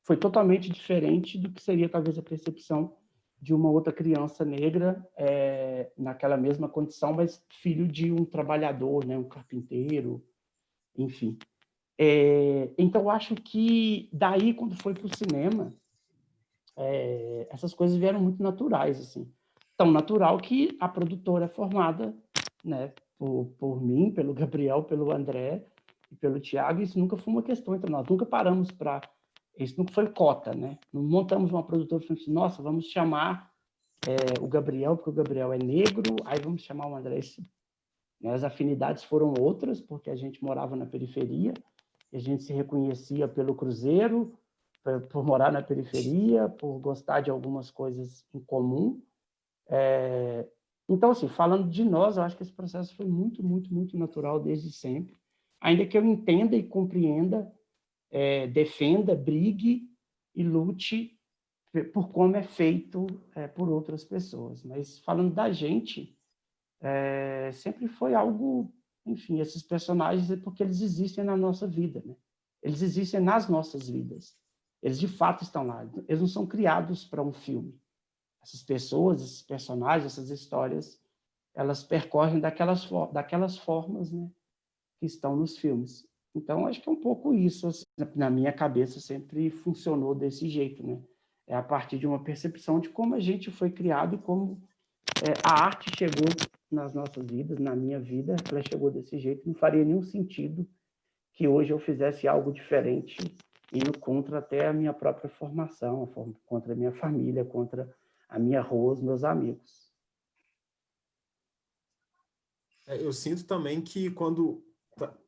foi totalmente diferente do que seria talvez a percepção de uma outra criança negra naquela mesma condição, mas filho de um trabalhador, né, um carpinteiro, enfim. Então, eu acho que daí, quando foi para o cinema, essas coisas vieram muito naturais, assim. Tão natural que a produtora é formada, né, por mim, pelo Gabriel, pelo André e pelo Thiago, e isso nunca foi uma questão entre nós, nunca paramos para... Isso nunca foi cota, né? Não montamos uma produtora e falamos assim, nossa, vamos chamar o Gabriel, porque o Gabriel é negro, aí vamos chamar o André. As afinidades foram outras, porque a gente morava na periferia, a gente se reconhecia pelo Cruzeiro, por morar na periferia, por gostar de algumas coisas em comum. Então, assim, falando de nós, eu acho que esse processo foi muito, muito, muito natural desde sempre, ainda que eu entenda e compreenda, defenda, brigue e lute por como é feito por outras pessoas. Mas falando da gente, sempre foi algo, enfim, esses personagens é porque eles existem na nossa vida, né? Eles existem nas nossas vidas. Eles de fato estão lá. Eles não são criados para um filme. Essas pessoas, esses personagens, essas histórias, elas percorrem daquelas formas, né, que estão nos filmes. Então, acho que é um pouco isso. Assim, na minha cabeça sempre funcionou desse jeito, né? É a partir de uma percepção de como a gente foi criado e como a arte chegou nas nossas vidas, na minha vida, ela chegou desse jeito. Não faria nenhum sentido que hoje eu fizesse algo diferente, indo contra até a minha própria formação, contra a minha família, contra a minha rua, os meus amigos. Eu sinto também que quando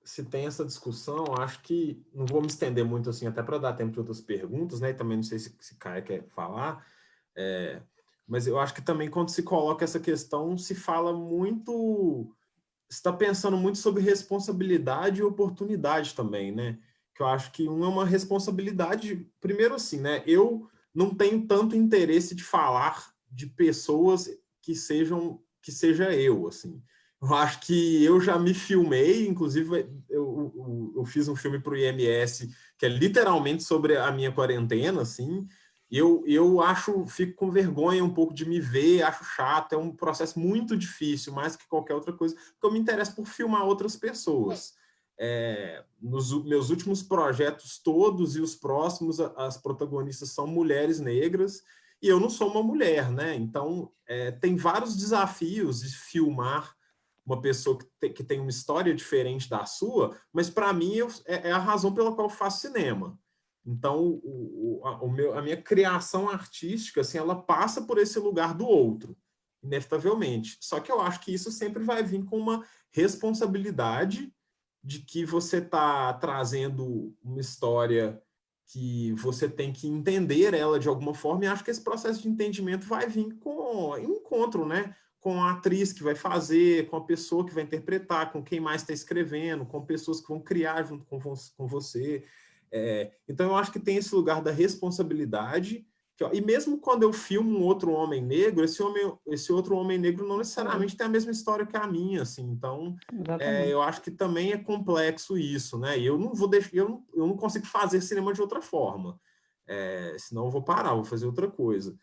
se tem essa discussão, acho que não vou me estender muito assim, até para dar tempo de outras perguntas, né? E também não sei se Caio quer falar, mas eu acho que também quando se coloca essa questão, se fala muito, está pensando muito sobre responsabilidade e oportunidade também, né? Que eu acho que é uma responsabilidade, primeiro assim, né? Eu não tenho tanto interesse de falar de pessoas que seja eu, assim. Eu acho que eu já me filmei, inclusive eu fiz um filme para o IMS que é literalmente sobre a minha quarentena, assim. Eu acho, fico com vergonha um pouco de me ver, acho chato, é um processo muito difícil, mais que qualquer outra coisa, porque eu me interesso por filmar outras pessoas. Nos meus últimos projetos todos e os próximos, as protagonistas são mulheres negras, e eu não sou uma mulher, né? Então, tem vários desafios de filmar uma pessoa que tem uma história diferente da sua, mas para mim é a razão pela qual eu faço cinema. Então, a minha criação artística, assim, ela passa por esse lugar do outro, inevitavelmente. Só que eu acho que isso sempre vai vir com uma responsabilidade de que você está trazendo uma história que você tem que entender ela de alguma forma, e acho que esse processo de entendimento vai vir com encontro, né? Com a atriz que vai fazer, com a pessoa que vai interpretar, com quem mais está escrevendo, com pessoas que vão criar junto com você. Então, eu acho que tem esse lugar da responsabilidade, e mesmo quando eu filmo um outro homem negro, esse outro homem negro não necessariamente tem a mesma história que a minha, assim. Então, eu acho que também é complexo isso, né? E eu não vou deixar, eu não consigo fazer cinema de outra forma. Senão eu vou parar, vou fazer outra coisa.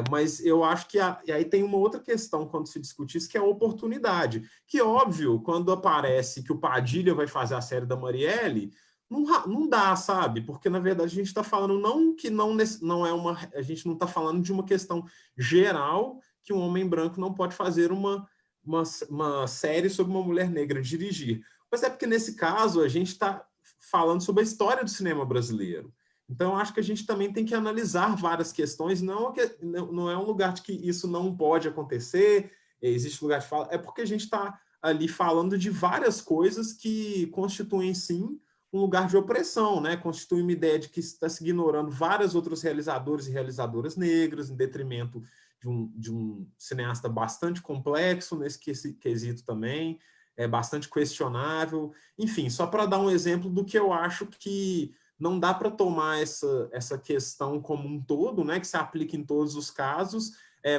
Mas eu acho que e aí tem uma outra questão quando se discute isso, que é a oportunidade. Que, óbvio, quando aparece que o Padilha vai fazer a série da Marielle, não dá, sabe? Porque, na verdade, a gente está falando não é uma... A gente não está falando de uma questão geral que um homem branco não pode fazer uma série sobre uma mulher negra dirigir. Mas é porque, nesse caso, a gente está falando sobre a história do cinema brasileiro. Então, acho que a gente também tem que analisar várias questões, não é um lugar de que isso não pode acontecer, existe lugar de fala, é porque a gente está ali falando de várias coisas que constituem, sim, um lugar de opressão, né? Constitui uma ideia de que está se ignorando vários outros realizadores e realizadoras negras, em detrimento de um cineasta bastante complexo nesse quesito também, bastante questionável. Enfim, só para dar um exemplo do que eu acho que não dá para tomar essa questão como um todo, né, que se aplica em todos os casos,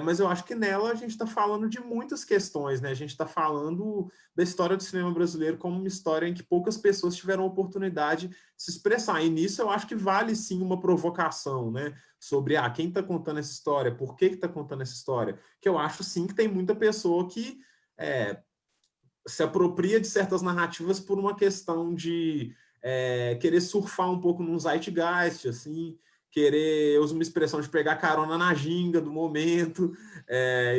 mas eu acho que nela a gente está falando de muitas questões, né? A gente está falando da história do cinema brasileiro como uma história em que poucas pessoas tiveram a oportunidade de se expressar. E nisso eu acho que vale sim uma provocação, né? Sobre quem está contando essa história, por que está contando essa história. Que eu acho sim que tem muita pessoa que se apropria de certas narrativas por uma questão de querer surfar um pouco num zeitgeist, assim, querer, eu uso uma expressão de pegar carona na ginga do momento.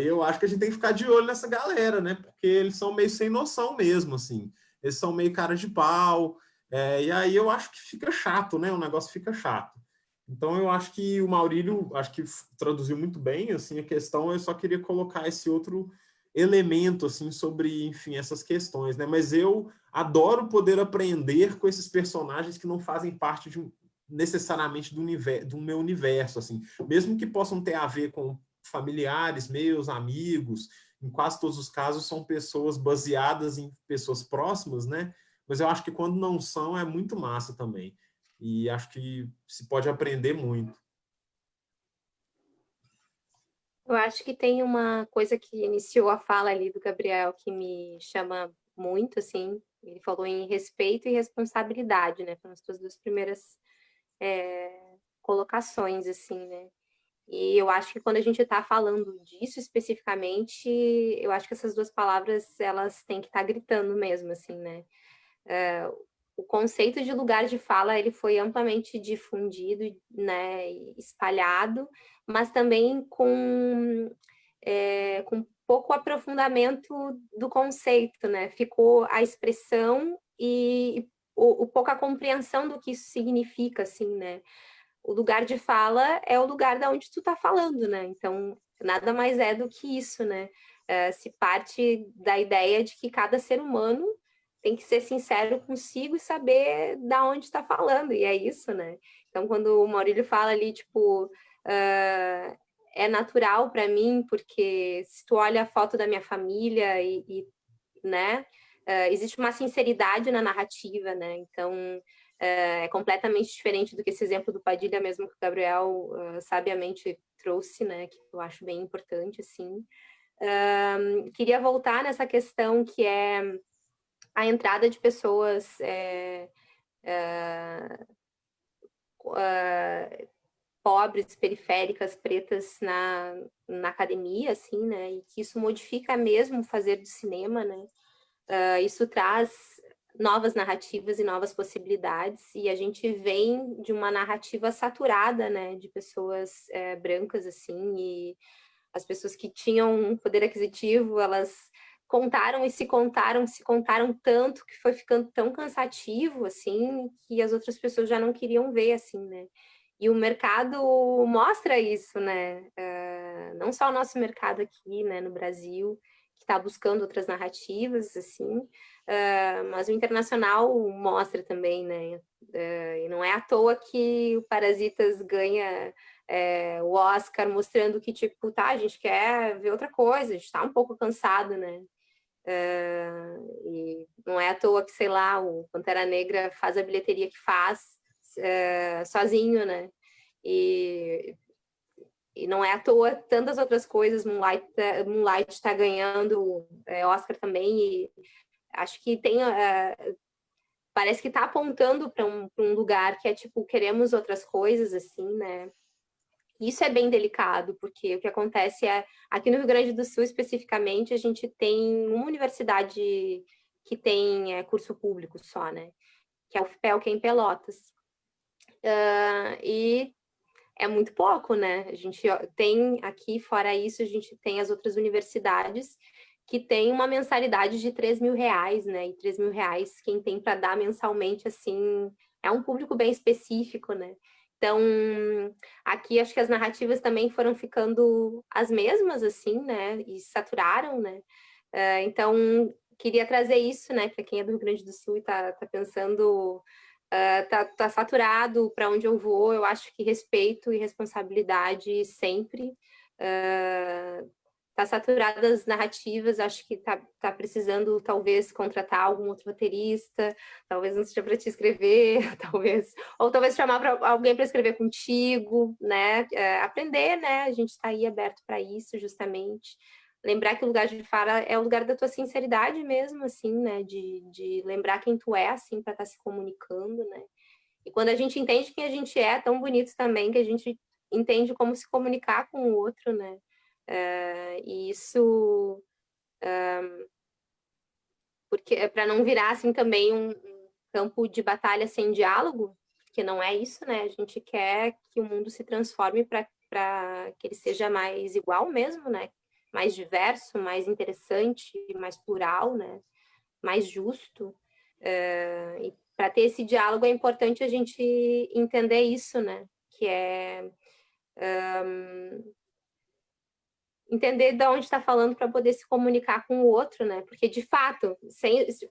Eu acho que a gente tem que ficar de olho nessa galera, né? Porque eles são meio sem noção mesmo, assim. Eles são meio cara de pau. E aí eu acho que fica chato, né? O negócio fica chato. Então eu acho que o Maurílio, acho que traduziu muito bem, assim, a questão. Eu só queria colocar esse outro elemento, assim, sobre, enfim, essas questões, né? Mas eu adoro poder aprender com esses personagens que não fazem parte necessariamente do meu universo, assim, mesmo que possam ter a ver com familiares, meus amigos, em quase todos os casos são pessoas baseadas em pessoas próximas, né? Mas eu acho que quando não são, é muito massa também. E acho que se pode aprender muito. Eu acho que tem uma coisa que iniciou a fala ali do Gabriel que me chama muito, assim. Ele falou em respeito e responsabilidade, né? Foram as suas duas primeiras colocações, assim, né? E eu acho que quando a gente está falando disso especificamente, eu acho que essas duas palavras, elas têm que estar gritando mesmo, assim, né? O conceito de lugar de fala, ele foi amplamente difundido, né, espalhado, mas também com pouco aprofundamento do conceito, né? Ficou a expressão e pouca compreensão do que isso significa, assim, né? O lugar de fala é o lugar da onde tu tá falando, né? Então, nada mais é do que isso, né? Se parte da ideia de que cada ser humano tem que ser sincero consigo e saber da onde está falando, e é isso, né? Então, quando o Maurílio fala ali, tipo, é natural para mim, porque se tu olha a foto da minha família né, existe uma sinceridade na narrativa, né? Então, é completamente diferente do que esse exemplo do Padilha mesmo que o Gabriel sabiamente trouxe, né? Que eu acho bem importante, assim. Queria voltar nessa questão que é a entrada de pessoas pobres, periféricas, pretas na academia, assim, né? E que isso modifica mesmo o fazer do cinema, né? Isso traz novas narrativas e novas possibilidades, e a gente vem de uma narrativa saturada, né? De pessoas brancas, assim, e as pessoas que tinham um poder aquisitivo, elas contaram e se contaram tanto que foi ficando tão cansativo, assim, que as outras pessoas já não queriam ver, assim, né? E o mercado mostra isso, né? Não só o nosso mercado aqui, né, no Brasil, que está buscando outras narrativas, assim, mas o internacional mostra também, né? E não é à toa que o Parasitas ganha o Oscar, mostrando que, tipo, tá, a gente quer ver outra coisa, a gente está um pouco cansado, né? E não é à toa que, sei lá, o Pantera Negra faz a bilheteria que faz, sozinho, né? E não é à toa tantas outras coisas. Moonlight está ganhando Oscar também, e acho que tem parece que está apontando para um lugar que é tipo, queremos outras coisas, assim, né? Isso é bem delicado, porque o que acontece é, aqui no Rio Grande do Sul especificamente, a gente tem uma universidade que tem curso público só, né? Que é o FPEL, que é em Pelotas. E é muito pouco, né? A gente tem aqui, fora isso, a gente tem as outras universidades que tem uma mensalidade de R$ 3.000, né? E R$ 3.000, quem tem para dar mensalmente, assim, é um público bem específico, né? Então, aqui acho que as narrativas também foram ficando as mesmas, assim, né? E saturaram, né? Então, queria trazer isso, né? Para quem é do Rio Grande do Sul e tá pensando tá saturado para onde eu vou. Eu acho que respeito e responsabilidade sempre. Tá saturado das narrativas, acho que tá precisando talvez contratar algum outro roteirista, talvez não seja para te escrever, talvez chamar alguém para escrever contigo, né? Aprender, né? A gente está aí aberto para isso, justamente. Lembrar que o lugar de fala é o lugar da tua sinceridade mesmo, assim, né? De lembrar quem tu é, assim, para estar se comunicando, né? E quando a gente entende quem a gente é tão bonito também, que a gente entende como se comunicar com o outro, né? E isso, porque é para não virar, assim, também um campo de batalha sem diálogo, porque não é isso, né? A gente quer que o mundo se transforme para que ele seja mais igual mesmo, né? Mais diverso, mais interessante, mais plural, né? Mais justo. E para ter esse diálogo é importante a gente entender isso, né? Que é entender de onde está falando para poder se comunicar com o outro, né? Porque, de fato,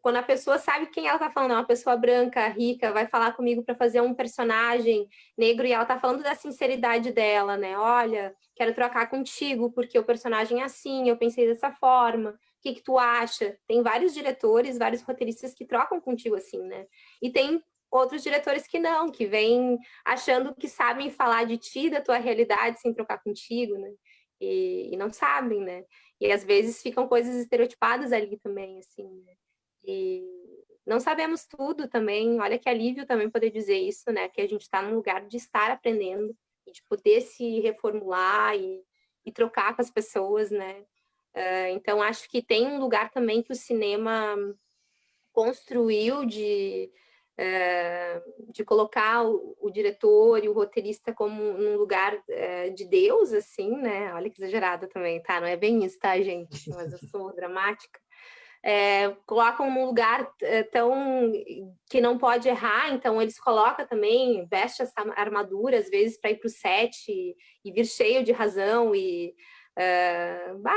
quando a pessoa sabe quem ela está falando, é uma pessoa branca, rica, vai falar comigo para fazer um personagem negro e ela está falando da sinceridade dela, né? Olha, quero trocar contigo porque o personagem é assim, eu pensei dessa forma. O que tu acha? Tem vários diretores, vários roteiristas que trocam contigo assim, né? E tem outros diretores que não, que vêm achando que sabem falar de ti, da tua realidade, sem trocar contigo, né? E não sabem, né? E às vezes ficam coisas estereotipadas ali também, assim, né? E não sabemos tudo também. Olha que alívio também poder dizer isso, né? Que a gente está num lugar de estar aprendendo e de poder se reformular e trocar com as pessoas, né? Então acho que tem um lugar também que o cinema construiu de colocar o diretor e o roteirista como num lugar de Deus, assim, né? Olha que exagerada também, tá? Não é bem isso, tá, gente? Mas eu sou dramática. Colocam num lugar tão que não pode errar, então eles colocam também, veste essa armadura às vezes para ir para o set e vir cheio de razão e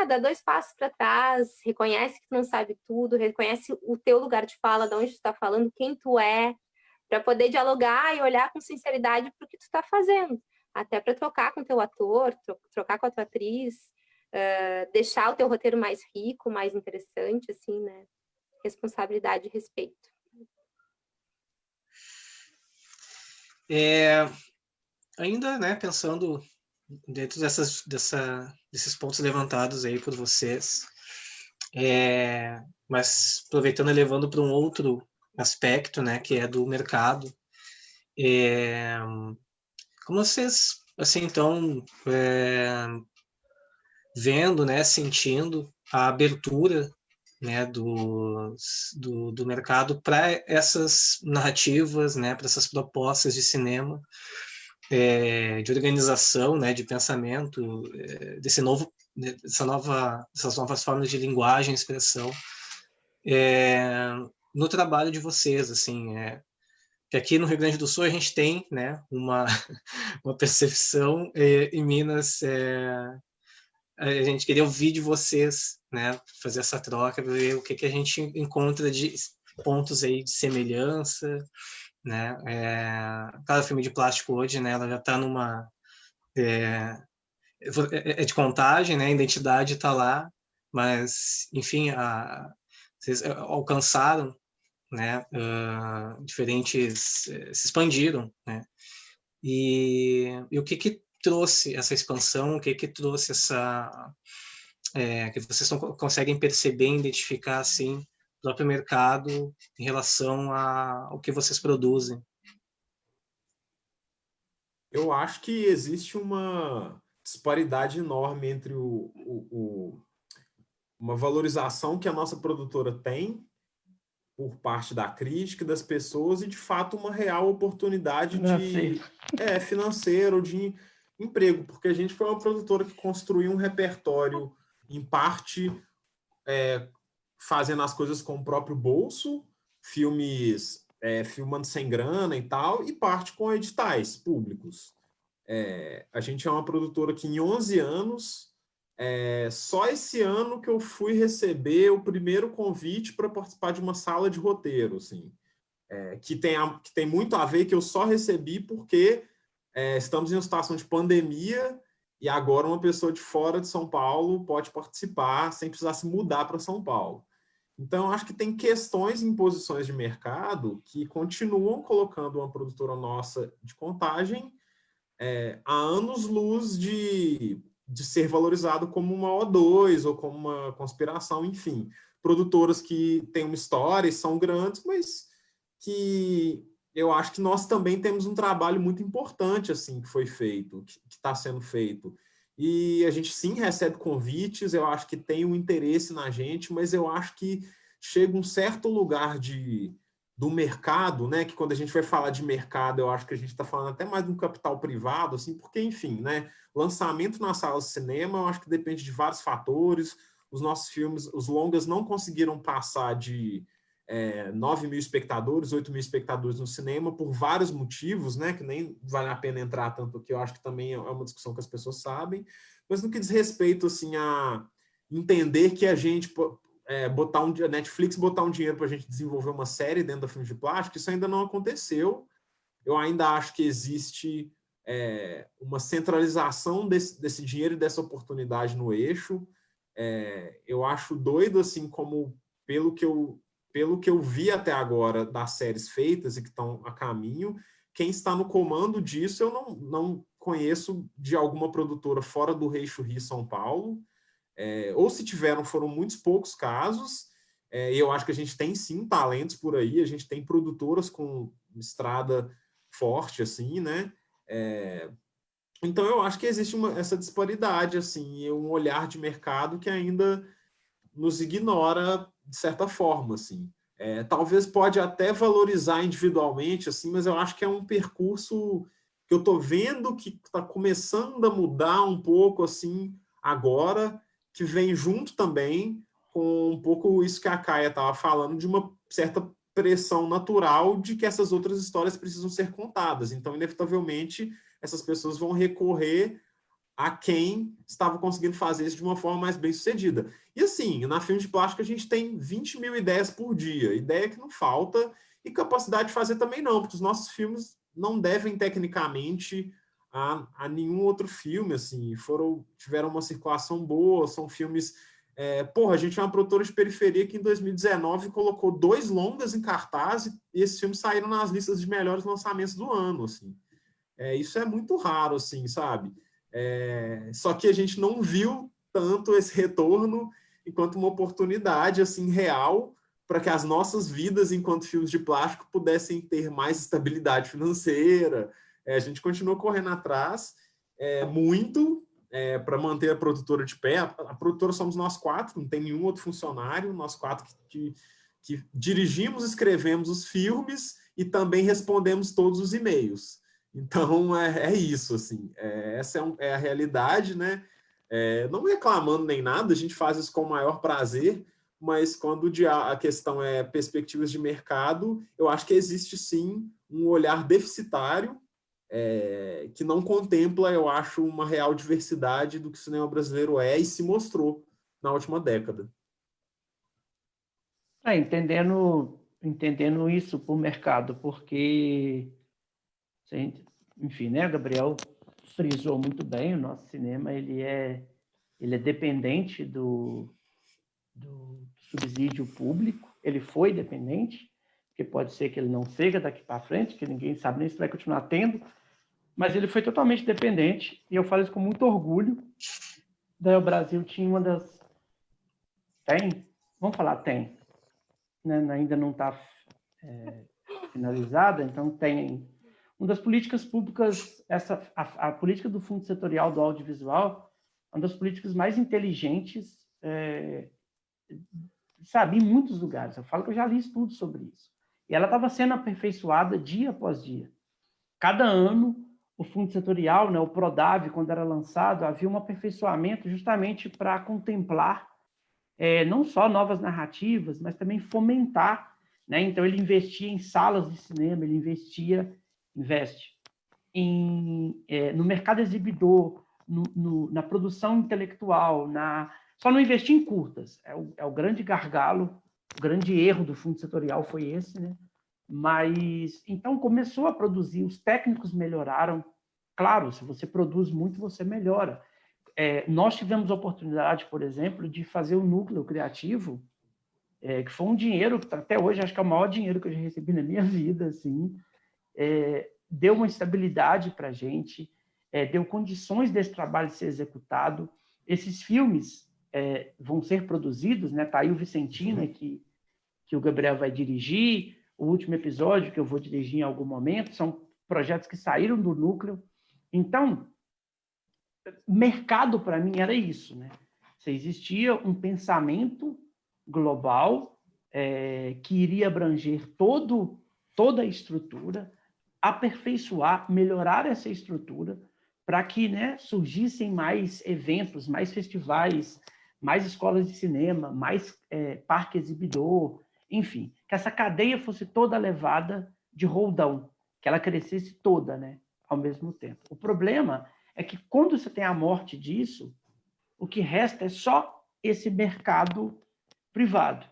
dá 2 passos para trás, reconhece que tu não sabe tudo, reconhece o teu lugar de fala, de onde tu está falando, quem tu é, para poder dialogar e olhar com sinceridade para o que tu está fazendo, até para trocar com o teu ator, trocar com a tua atriz, deixar o teu roteiro mais rico, mais interessante, assim, né? Responsabilidade e respeito. Ainda, né, pensando dentro desses pontos levantados aí por vocês, mas aproveitando e levando para um outro aspecto, né, que é do mercado, como vocês, assim, então, vendo, né, sentindo a abertura, né, do mercado para essas narrativas, né, para essas propostas de cinema, de organização, né, de pensamento, dessas novas formas de linguagem, expressão, no trabalho de vocês, assim, que aqui no Rio Grande do Sul a gente tem, né, uma percepção, em Minas, a gente queria ouvir de vocês, né, fazer essa troca, ver o que a gente encontra de pontos aí de semelhança, né, cada filme de plástico hoje, né, ela já está numa de contagem, né, a identidade está lá, mas enfim, vocês alcançaram, né, diferentes, se expandiram, né, e o que trouxe essa expansão, o que trouxe essa, que vocês não conseguem perceber, identificar assim, o próprio mercado em relação ao que vocês produzem? Eu acho que existe uma disparidade enorme entre uma valorização que a nossa produtora tem por parte da crítica, das pessoas, e de fato uma real oportunidade financeira ou de emprego, porque a gente foi uma produtora que construiu um repertório, em parte fazendo as coisas com o próprio bolso, filmes filmando sem grana e tal, e parte com editais públicos. A gente é uma produtora que em 11 anos, só esse ano que eu fui receber o primeiro convite para participar de uma sala de roteiro, assim, que tem muito a ver, que eu só recebi porque estamos em uma situação de pandemia e agora uma pessoa de fora de São Paulo pode participar sem precisar se mudar para São Paulo. Então, acho que tem questões em posições de mercado que continuam colocando uma produtora nossa de contagem há anos-luz de ser valorizado como uma O2 ou como uma conspiração, enfim. Produtoras que têm uma história e são grandes, mas que eu acho que nós também temos um trabalho muito importante assim que foi feito, que está sendo feito. E a gente sim recebe convites, eu acho que tem um interesse na gente, mas eu acho que chega um certo lugar do mercado, né? Que quando a gente vai falar de mercado, eu acho que a gente está falando até mais de um capital privado, assim, porque, enfim, né? Lançamento nas salas de cinema, eu acho que depende de vários fatores. Os nossos filmes, os longas, não conseguiram passar de 9 mil espectadores, 8 mil espectadores no cinema, por vários motivos, né? Que nem vale a pena entrar tanto aqui, eu acho que também é uma discussão que as pessoas sabem, mas no que diz respeito, assim, a entender que a gente a Netflix botar um dinheiro para a gente desenvolver uma série dentro da Filmes de Plástico, isso ainda não aconteceu. Eu ainda acho que existe uma centralização desse dinheiro e dessa oportunidade no eixo. Eu acho doido, assim, como pelo que eu vi até agora das séries feitas e que estão a caminho, quem está no comando disso eu não conheço de alguma produtora fora do eixo Rio-São Paulo. Ou se tiveram, foram muitos poucos casos, e eu acho que a gente tem sim talentos por aí, a gente tem produtoras com estrada forte, assim, né? Então eu acho que existe essa disparidade, assim, um olhar de mercado que ainda nos ignora de certa forma, assim. Talvez pode até valorizar individualmente, assim, mas eu acho que é um percurso que eu estou vendo que está começando a mudar um pouco, assim, agora, que vem junto também com um pouco isso que a Kaia estava falando, de uma certa pressão natural de que essas outras histórias precisam ser contadas. Então, inevitavelmente, essas pessoas vão recorrer a quem estava conseguindo fazer isso de uma forma mais bem-sucedida. E assim, na Filmes de Plástico a gente tem 20 mil ideias por dia, ideia que não falta, e capacidade de fazer também não, porque os nossos filmes não devem tecnicamente a nenhum outro filme, assim, tiveram uma circulação boa, são filmes... a gente é uma produtora de periferia que em 2019 colocou 2 longas em cartaz e esses filmes saíram nas listas de melhores lançamentos do ano, assim. Isso é muito raro, assim, sabe? Só que a gente não viu tanto esse retorno enquanto uma oportunidade assim, real para que as nossas vidas, enquanto fios de plástico, pudessem ter mais estabilidade financeira. A gente continua correndo atrás muito para manter a produtora de pé. A produtora somos nós 4, não tem nenhum outro funcionário, nós 4 que dirigimos, escrevemos os filmes e também respondemos todos os e-mails. Então, é isso, assim. Essa é a realidade, né? Não reclamando nem nada, a gente faz isso com o maior prazer, mas quando a questão é perspectivas de mercado, eu acho que existe, sim, um olhar deficitário que não contempla, eu acho, uma real diversidade do que o cinema brasileiro e se mostrou na última década. Entendendo isso por mercado, porque, enfim, né, Gabriel frisou muito bem, o nosso cinema ele é dependente do subsídio público, ele foi dependente, porque pode ser que ele não seja daqui para frente, que ninguém sabe nem se vai continuar tendo, mas ele foi totalmente dependente, e eu falo isso com muito orgulho. Daí o Brasil tinha uma das... Tem, né? Ainda não está finalizada, então tem uma das políticas públicas, a política do Fundo Setorial do Audiovisual, uma das políticas mais inteligentes, sabe, em muitos lugares. Eu falo que eu já li estudos sobre isso. E ela estava sendo aperfeiçoada dia após dia. Cada ano, o Fundo Setorial, né, o Prodave, quando era lançado, havia um aperfeiçoamento justamente para contemplar não só novas narrativas, mas também fomentar, né? Então, ele investia em salas de cinema, ele investe no mercado exibidor, na produção intelectual, só não investir em curtas. É o grande gargalo, o grande erro do Fundo Setorial foi esse, né? Mas, então, começou a produzir, os técnicos melhoraram. Claro, se você produz muito, você melhora. Nós tivemos a oportunidade, por exemplo, de fazer o núcleo criativo, que foi um dinheiro, que até hoje acho que é o maior dinheiro que eu já recebi na minha vida, assim, deu uma estabilidade para a gente, deu condições desse trabalho ser executado. Esses filmes vão ser produzidos, né? Tá aí o Vicentina, que o Gabriel vai dirigir, o último episódio que eu vou dirigir em algum momento, são projetos que saíram do núcleo. Então, mercado, para mim, era isso, né? Existia um pensamento global que iria abranger toda a estrutura, aperfeiçoar, melhorar essa estrutura, para que, né, surgissem mais eventos, mais festivais, mais escolas de cinema, mais parque exibidor, enfim, que essa cadeia fosse toda levada de roldão, que ela crescesse toda, né, ao mesmo tempo. O problema é que quando você tem a morte disso, o que resta é só esse mercado privado.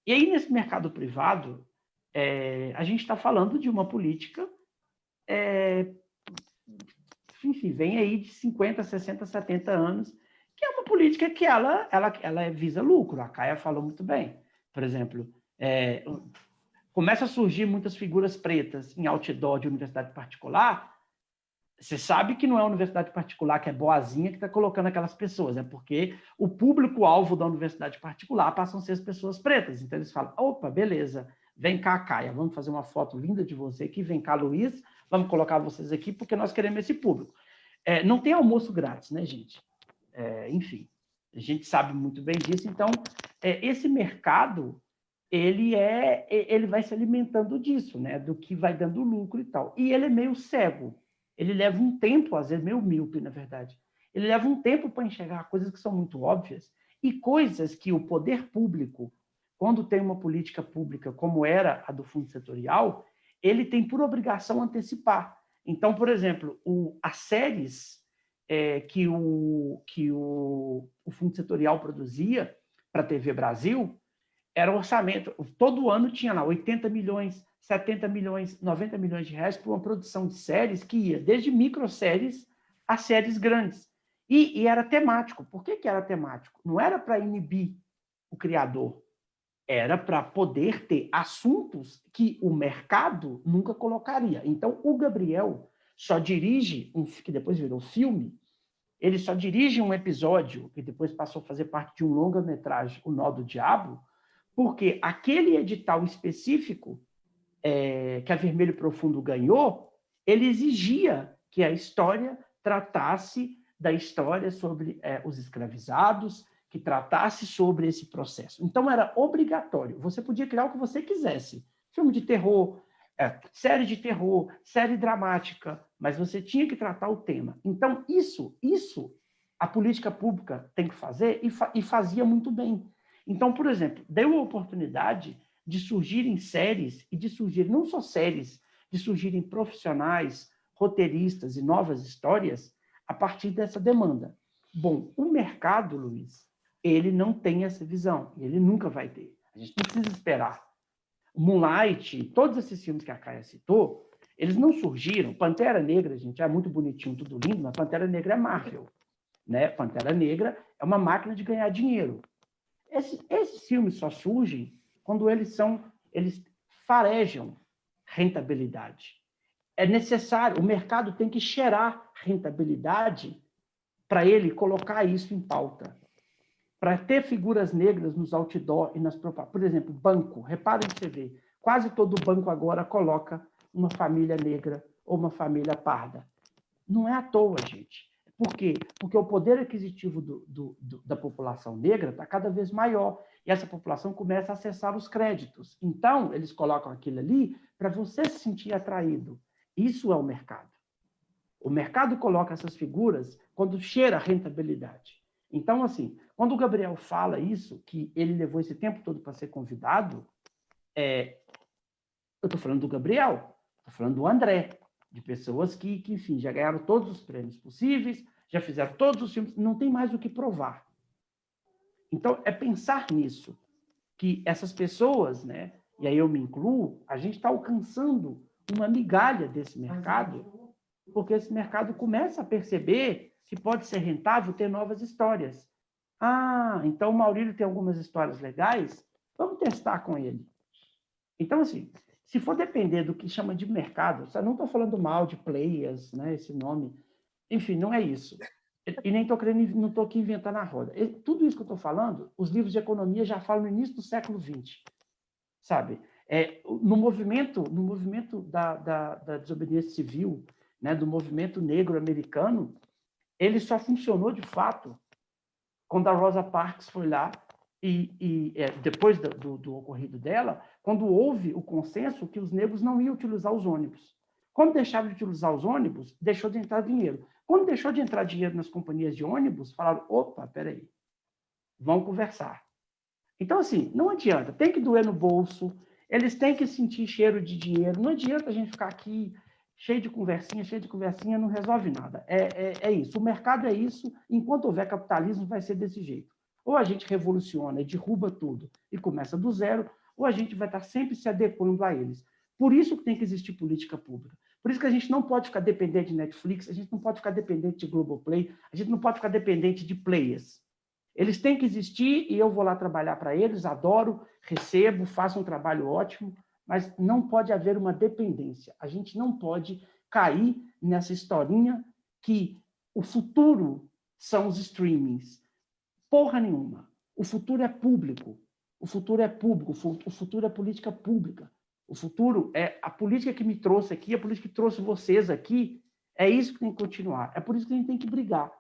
E aí, nesse mercado privado, a gente está falando de uma política, enfim, vem aí de 50, 60, 70 anos, que é uma política que ela visa lucro. A Caia falou muito bem. Por exemplo, começa a surgir muitas figuras pretas em outdoor de universidade particular. Você sabe que não é a universidade particular que é boazinha que está colocando aquelas pessoas, é porque o público-alvo da universidade particular passam a ser as pessoas pretas. Então, eles falam, opa, beleza, vem cá, Caia, vamos fazer uma foto linda de você aqui, vem cá, Luiz, vamos colocar vocês aqui porque nós queremos esse público. Não tem almoço grátis, né, gente? Enfim, a gente sabe muito bem disso. Então, esse mercado, ele vai se alimentando disso, né, do que vai dando lucro e tal. E ele é meio cego. Ele leva um tempo, às vezes meio míope, na verdade. Ele leva um tempo para enxergar coisas que são muito óbvias e coisas que o poder público, quando tem uma política pública como era a do Fundo Setorial, ele tem por obrigação antecipar. Então, por exemplo, as séries que o Fundo Setorial produzia para a TV Brasil, era um orçamento, todo ano tinha lá 80 milhões, 70 milhões, 90 milhões de reais para uma produção de séries que ia desde microséries a séries grandes. E era temático. Por que era temático? Não era para inibir o criador, era para poder ter assuntos que o mercado nunca colocaria. Então, o Gabriel só dirige, que depois virou filme, ele só dirige um episódio, que depois passou a fazer parte de um longa-metragem, O Nó do Diabo, porque aquele edital específico que a Vermelho Profundo ganhou, ele exigia que a história tratasse da história sobre os escravizados, que tratasse sobre esse processo. Então, era obrigatório. Você podia criar o que você quisesse. Filme de terror, série de terror, série dramática, mas você tinha que tratar o tema. Então, isso a política pública tem que fazer e fazia muito bem. Então, por exemplo, deu a oportunidade de surgirem séries, e de surgir não só séries, de surgirem profissionais, roteiristas e novas histórias a partir dessa demanda. Bom, o mercado, Luiz, ele não tem essa visão, ele nunca vai ter. A gente não precisa esperar. Moonlight, todos esses filmes que a Caia citou, eles não surgiram. Pantera Negra, gente, é muito bonitinho, tudo lindo, mas Pantera Negra é Marvel, né? Pantera Negra é uma máquina de ganhar dinheiro. Esses filmes só surgem quando eles farejam rentabilidade. É necessário, o mercado tem que cheirar rentabilidade para ele colocar isso em pauta. Para ter figuras negras nos outdoor e nas propagandas. Por exemplo, banco. Reparem que você vê, quase todo banco agora coloca uma família negra ou uma família parda. Não é à toa, gente. Por quê? Porque o poder aquisitivo da população negra está cada vez maior e essa população começa a acessar os créditos. Então, eles colocam aquilo ali para você se sentir atraído. Isso é o mercado. O mercado coloca essas figuras quando cheira a rentabilidade. Então, assim, quando o Gabriel fala isso, que ele levou esse tempo todo para ser convidado, eu estou falando do Gabriel, estou falando do André, de pessoas que, enfim, já ganharam todos os prêmios possíveis, já fizeram todos os filmes, não tem mais o que provar. Então, é pensar nisso, que essas pessoas, né, e aí eu me incluo, a gente está alcançando uma migalha desse mercado, porque esse mercado começa a perceber que pode ser rentável ter novas histórias. Ah, então o Maurílio tem algumas histórias legais, vamos testar com ele. Então, assim, se for depender do que chama de mercado, eu não estou falando mal de players, né, esse nome, enfim, não é isso. E nem estou querendo, não estou aqui inventando a roda. Tudo isso que eu estou falando, os livros de economia já falam no início do século XX, sabe? No movimento da desobediência civil, né, do movimento negro americano, ele só funcionou de fato quando a Rosa Parks foi lá e depois do ocorrido dela, quando houve o consenso que os negros não iam utilizar os ônibus. Quando deixaram de utilizar os ônibus, deixou de entrar dinheiro. Quando deixou de entrar dinheiro nas companhias de ônibus, falaram, opa, peraí, vamos conversar. Então, assim, não adianta, tem que doer no bolso, eles têm que sentir cheiro de dinheiro, não adianta a gente ficar aqui cheio de conversinha, não resolve nada. É isso, o mercado é isso, enquanto houver capitalismo vai ser desse jeito. Ou a gente revoluciona e derruba tudo e começa do zero, ou a gente vai estar sempre se adequando a eles. Por isso que tem que existir política pública. Por isso que a gente não pode ficar dependente de Netflix, a gente não pode ficar dependente de Globoplay, a gente não pode ficar dependente de players. Eles têm que existir e eu vou lá trabalhar para eles, adoro, recebo, faço um trabalho ótimo, mas não pode haver uma dependência. A gente não pode cair nessa historinha que o futuro são os streamings. Porra nenhuma. O futuro é público. O futuro é público. O futuro é política pública. O futuro é a política que me trouxe aqui, a política que trouxe vocês aqui. É isso que tem que continuar. É por isso que a gente tem que brigar.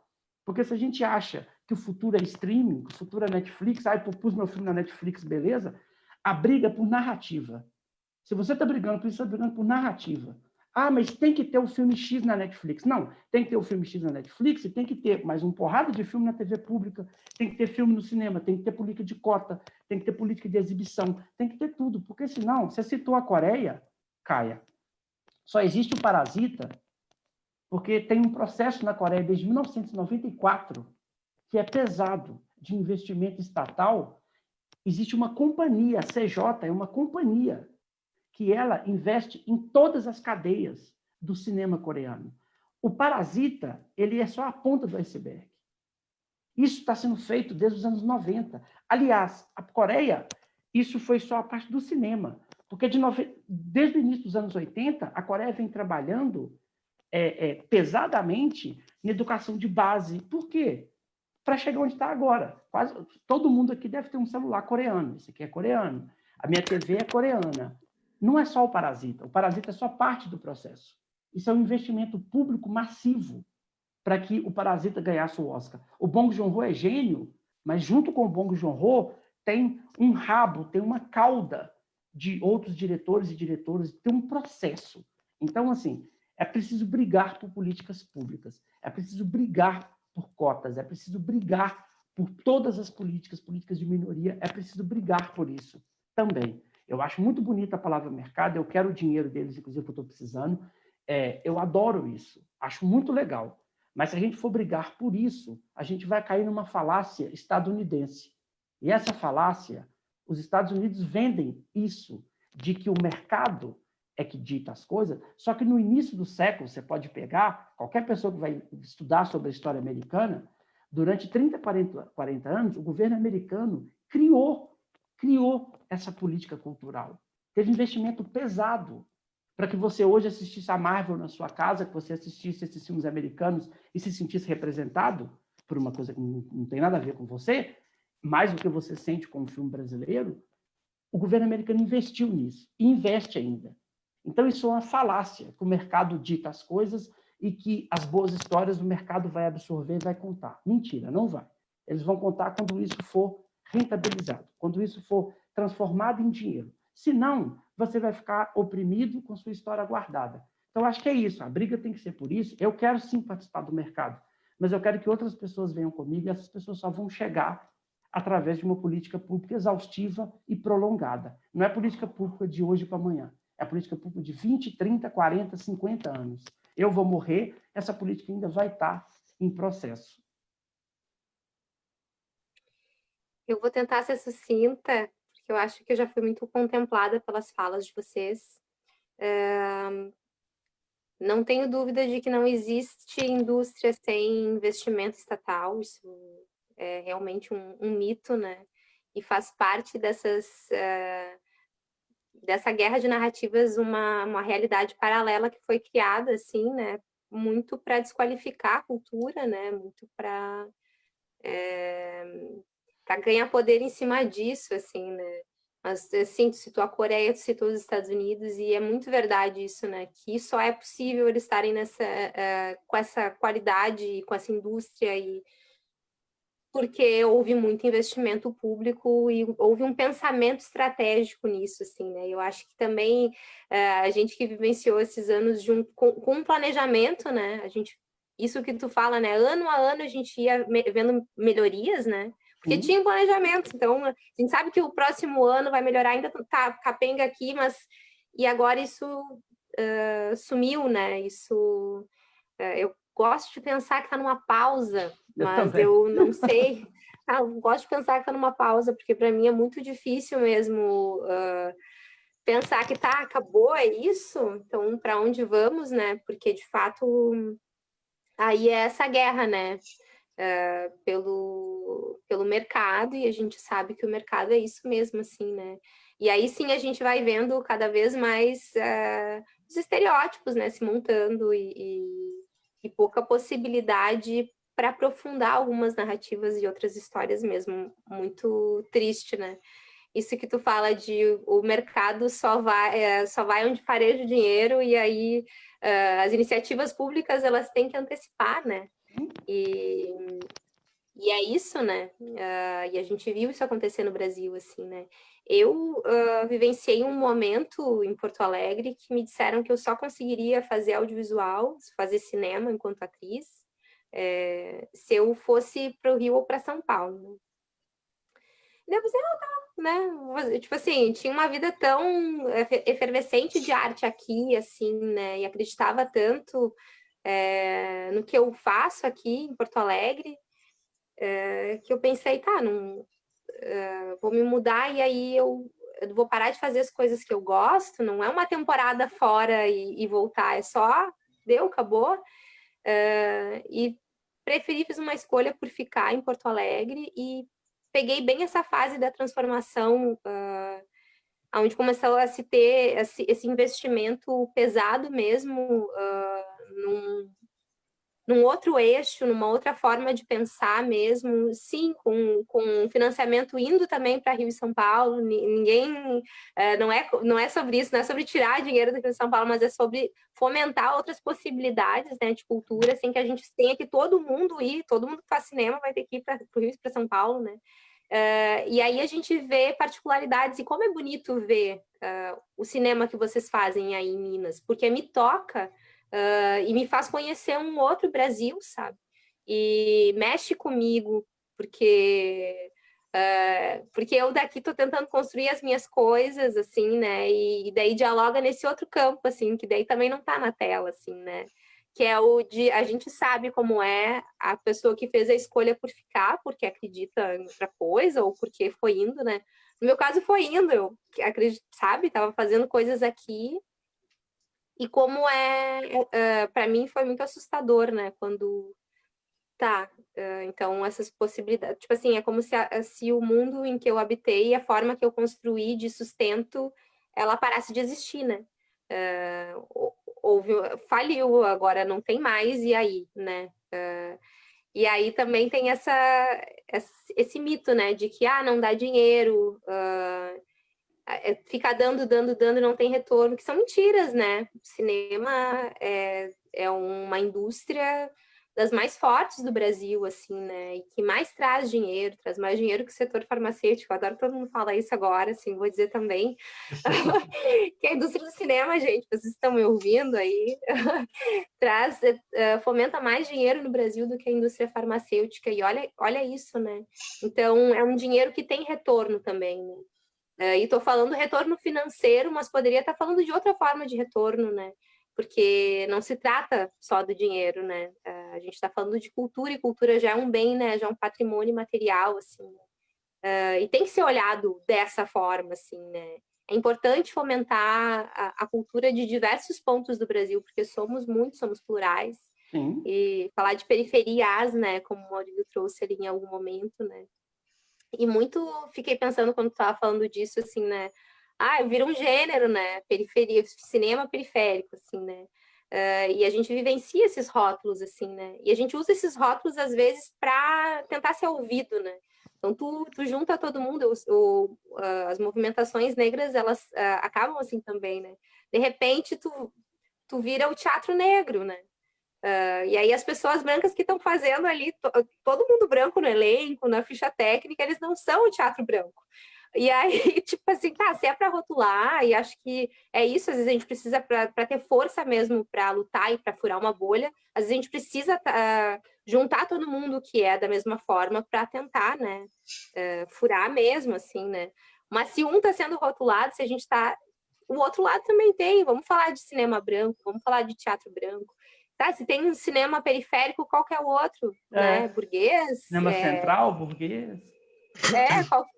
Porque se a gente acha que o futuro é streaming, que o futuro é Netflix, eu pus meu filme na Netflix, beleza? A briga é por narrativa. Se você está brigando por isso, você está brigando por narrativa. Ah, mas tem que ter o filme X na Netflix. Não, tem que ter o filme X na Netflix e tem que ter mais um porrada de filme na TV pública, tem que ter filme no cinema, tem que ter política de cota, tem que ter política de exibição, tem que ter tudo, porque senão, você citou a Coreia, Caia, só existe o Parasita porque tem um processo na Coreia desde 1994 que é pesado de investimento estatal. Existe uma companhia, a CJ é uma companhia que ela investe em todas as cadeias do cinema coreano. O Parasita, ele é só a ponta do iceberg. Isso está sendo feito desde os anos 90. Aliás, a Coreia, isso foi só a parte do cinema, porque desde o início dos anos 80, a Coreia vem trabalhando pesadamente na educação de base. Por quê? Para chegar onde está agora. Quase todo mundo aqui deve ter um celular coreano. Esse aqui é coreano. A minha TV é coreana. Não é só o Parasita é só parte do processo. Isso é um investimento público massivo para que o Parasita ganhasse o Oscar. O Bong Joon-ho é gênio, mas junto com o Bong Joon-ho tem um rabo, tem uma cauda de outros diretores e diretoras, tem um processo. Então, assim, é preciso brigar por políticas públicas, é preciso brigar por cotas, é preciso brigar por todas as políticas de minoria, é preciso brigar por isso também. Eu acho muito bonita a palavra mercado, eu quero o dinheiro deles, inclusive, que eu estou precisando. Eu adoro isso, acho muito legal. Mas se a gente for brigar por isso, a gente vai cair numa falácia estadunidense. E essa falácia, os Estados Unidos vendem isso, de que o mercado é que dita as coisas, só que no início do século, você pode pegar, qualquer pessoa que vai estudar sobre a história americana, durante 30, 40 anos, o governo americano criou essa política cultural. Teve investimento pesado para que você hoje assistisse a Marvel na sua casa, que você assistisse esses filmes americanos e se sentisse representado por uma coisa que não tem nada a ver com você, mais do que você sente com um filme brasileiro. O governo americano investiu nisso, e investe ainda. Então, isso é uma falácia, que o mercado dita as coisas e que as boas histórias do mercado vai absorver e vai contar. Mentira, não vai. Eles vão contar quando isso for rentabilizado, quando isso for transformado em dinheiro. Senão, você vai ficar oprimido com sua história guardada. Então, acho que é isso. A briga tem que ser por isso. Eu quero, sim, participar do mercado, mas eu quero que outras pessoas venham comigo e essas pessoas só vão chegar através de uma política pública exaustiva e prolongada. Não é política pública de hoje para amanhã. É política pública de 20, 30, 40, 50 anos. Eu vou morrer, essa política ainda vai estar em processo. Eu vou tentar ser sucinta, porque eu acho que eu já fui muito contemplada pelas falas de vocês. Não tenho dúvida de que não existe indústria sem investimento estatal, isso é realmente um mito, né? E faz parte dessa guerra de narrativas uma realidade paralela que foi criada, assim, né? Muito para desqualificar a cultura, né? Muito para ganhar poder em cima disso, assim, né? Mas, assim, tu citou a Coreia, tu citou os Estados Unidos, e é muito verdade isso, né? Que só é possível eles estarem com essa qualidade, com essa indústria, porque houve muito investimento público e houve um pensamento estratégico nisso, assim, né? Eu acho que também a gente que vivenciou esses anos com um planejamento, né? Isso que tu fala, né? Ano a ano a gente ia vendo melhorias, né? Porque tinha um planejamento, então a gente sabe que o próximo ano vai melhorar, ainda tá capenga aqui, mas e agora isso sumiu, né? Isso eu gosto de pensar que está numa pausa, mas eu não sei. Eu gosto de pensar que está numa pausa, porque para mim é muito difícil mesmo pensar que acabou, é isso? Então, para onde vamos, né? Porque, de fato, aí é essa guerra, né? Pelo mercado, e a gente sabe que o mercado é isso mesmo, assim, né? E aí sim a gente vai vendo cada vez mais os estereótipos, né? Se montando e pouca possibilidade para aprofundar algumas narrativas e outras histórias mesmo. Muito triste, né? Isso que tu fala de o mercado só vai onde fareja o dinheiro, e aí as iniciativas públicas elas têm que antecipar, né? E é isso, né? E a gente viu isso acontecer no Brasil, assim, né? Eu vivenciei um momento em Porto Alegre que me disseram que eu só conseguiria fazer audiovisual, fazer cinema enquanto atriz, se eu fosse para o Rio ou para São Paulo. E eu pensei, né? Tipo assim, tinha uma vida tão efervescente de arte aqui, assim, né? E acreditava tanto no que eu faço aqui em Porto Alegre, que eu pensei, vou me mudar e aí eu vou parar de fazer as coisas que eu gosto, não é uma temporada fora e voltar, é só, acabou. E fiz uma escolha por ficar em Porto Alegre e peguei bem essa fase da transformação, onde começou a se ter esse investimento pesado mesmo num outro eixo, numa outra forma de pensar mesmo, sim, com financiamento indo também para Rio e São Paulo, ninguém, não é sobre isso, não é sobre tirar dinheiro do Rio e São Paulo, mas é sobre fomentar outras possibilidades, né, de cultura, assim, que a gente tenha que todo mundo que faz cinema vai ter que ir para o Rio e para São Paulo, né, e aí a gente vê particularidades, e como é bonito ver o cinema que vocês fazem aí em Minas, porque me toca e me faz conhecer um outro Brasil, sabe? E mexe comigo, porque eu daqui estou tentando construir as minhas coisas, assim, né? E daí dialoga nesse outro campo, assim, que daí também não está na tela, assim, né? Que é o de a gente sabe como é a pessoa que fez a escolha por ficar, porque acredita em outra coisa, ou porque foi indo, né? No meu caso, foi indo, eu acredito, sabe? Tava fazendo coisas aqui. E como para mim foi muito assustador, né? Quando então essas possibilidades, tipo assim, é como se o mundo em que eu habitei, a forma que eu construí de sustento, ela parasse de existir, né? Faliu, agora não tem mais, e aí, né? E aí também tem esse mito, né? De que não dá dinheiro, ficar dando, não tem retorno, que são mentiras, né? O cinema é uma indústria das mais fortes do Brasil, assim, né? E que mais traz mais dinheiro que o setor farmacêutico. Eu adoro todo mundo falar isso agora, assim, vou dizer também. Que a indústria do cinema, gente, vocês estão me ouvindo aí, fomenta mais dinheiro no Brasil do que a indústria farmacêutica. E olha isso, né? Então, é um dinheiro que tem retorno também, né? E estou falando retorno financeiro, mas poderia estar falando de outra forma de retorno, né? Porque não se trata só do dinheiro, né? A gente está falando de cultura, e cultura já é um bem, né? Já é um patrimônio material, assim. E tem que ser olhado dessa forma, assim, né? É importante fomentar a cultura de diversos pontos do Brasil, porque somos plurais. Sim. E falar de periferias, né? Como o Maurício trouxe ali em algum momento, né? E muito fiquei pensando quando tu estava falando disso, assim, né? Vira um gênero, né? Periferia, cinema periférico, assim, né? E a gente vivencia esses rótulos, assim, né? E a gente usa esses rótulos, às vezes, para tentar ser ouvido, né? Então, tu junta todo mundo, as movimentações negras, elas acabam assim também, né? De repente, tu vira o teatro negro, né? E aí as pessoas brancas que estão fazendo ali, todo mundo branco no elenco, na ficha técnica, eles não são o teatro branco. E aí, tipo assim, se é para rotular, e acho que é isso, às vezes a gente precisa, para ter força mesmo para lutar e para furar uma bolha, às vezes a gente precisa juntar todo mundo que é da mesma forma para tentar, né, furar mesmo, assim, né. Mas se um está sendo rotulado, se a gente está... O outro lado também tem, vamos falar de cinema branco, vamos falar de teatro branco. Se tem um cinema periférico, qual que é o outro? Né? Burguês? Cinema central, burguês.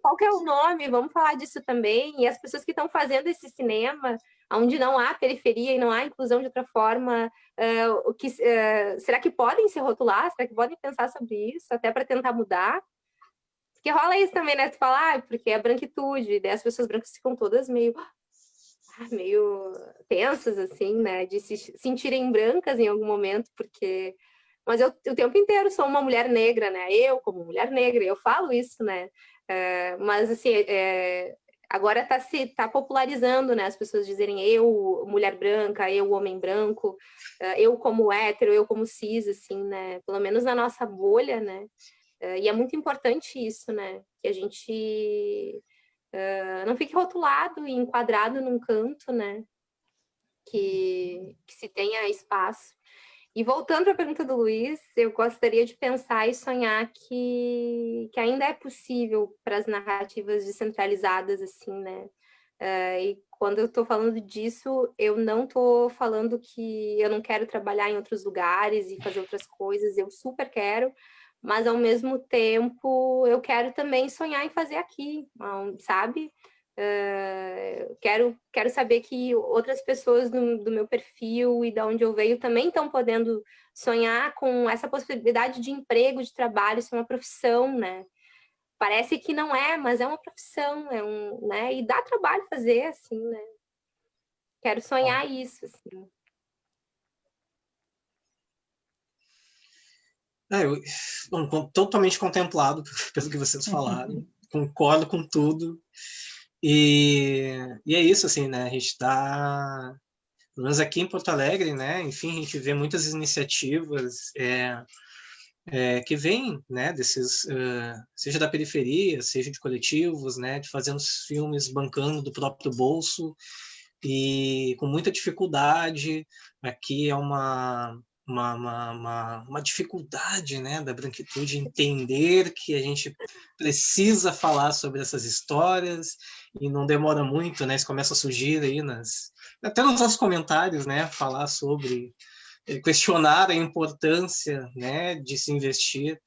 Qual que é o nome? Vamos falar disso também. E as pessoas que estão fazendo esse cinema, onde não há periferia e não há inclusão de outra forma, será que podem se rotular? Será que podem pensar sobre isso, até para tentar mudar? Porque rola isso também, né? Tu fala, porque é branquitude, daí as pessoas brancas ficam todas meio tensas, assim, né? De se sentirem brancas em algum momento, porque... Mas eu o tempo inteiro sou uma mulher negra, né? Eu, como mulher negra, eu falo isso, né? Mas, assim, agora tá popularizando, né? As pessoas dizerem eu, mulher branca, eu, homem branco, eu como hétero, eu como cis, assim, né? Pelo menos na nossa bolha, né? E é muito importante isso, né? Que a gente... não fique rotulado e enquadrado num canto, né? Que se tenha espaço. E voltando para a pergunta do Luiz, eu gostaria de pensar e sonhar que ainda é possível para as narrativas descentralizadas, assim, né? E quando eu estou falando disso, eu não estou falando que eu não quero trabalhar em outros lugares e fazer outras coisas, eu super quero, mas ao mesmo tempo eu quero também sonhar em fazer aqui, sabe? Quero saber que outras pessoas do meu perfil e de onde eu veio também estão podendo sonhar com essa possibilidade de emprego, de trabalho, isso é uma profissão, né? Parece que não é, mas é uma profissão, né? E dá trabalho fazer, assim, né? Quero sonhar isso, assim. Totalmente contemplado pelo que vocês falaram, concordo com tudo, e é isso, assim, né, a gente está, pelo menos aqui em Porto Alegre, né, enfim, a gente vê muitas iniciativas que vêm, né, desses, seja da periferia, seja de coletivos, né, de fazendo os filmes bancando do próprio bolso, e com muita dificuldade. Aqui é uma dificuldade, né, da branquitude entender que a gente precisa falar sobre essas histórias, e não demora muito, né, isso começa a surgir aí até nos nossos comentários, né, falar sobre, questionar a importância, né, de se investir,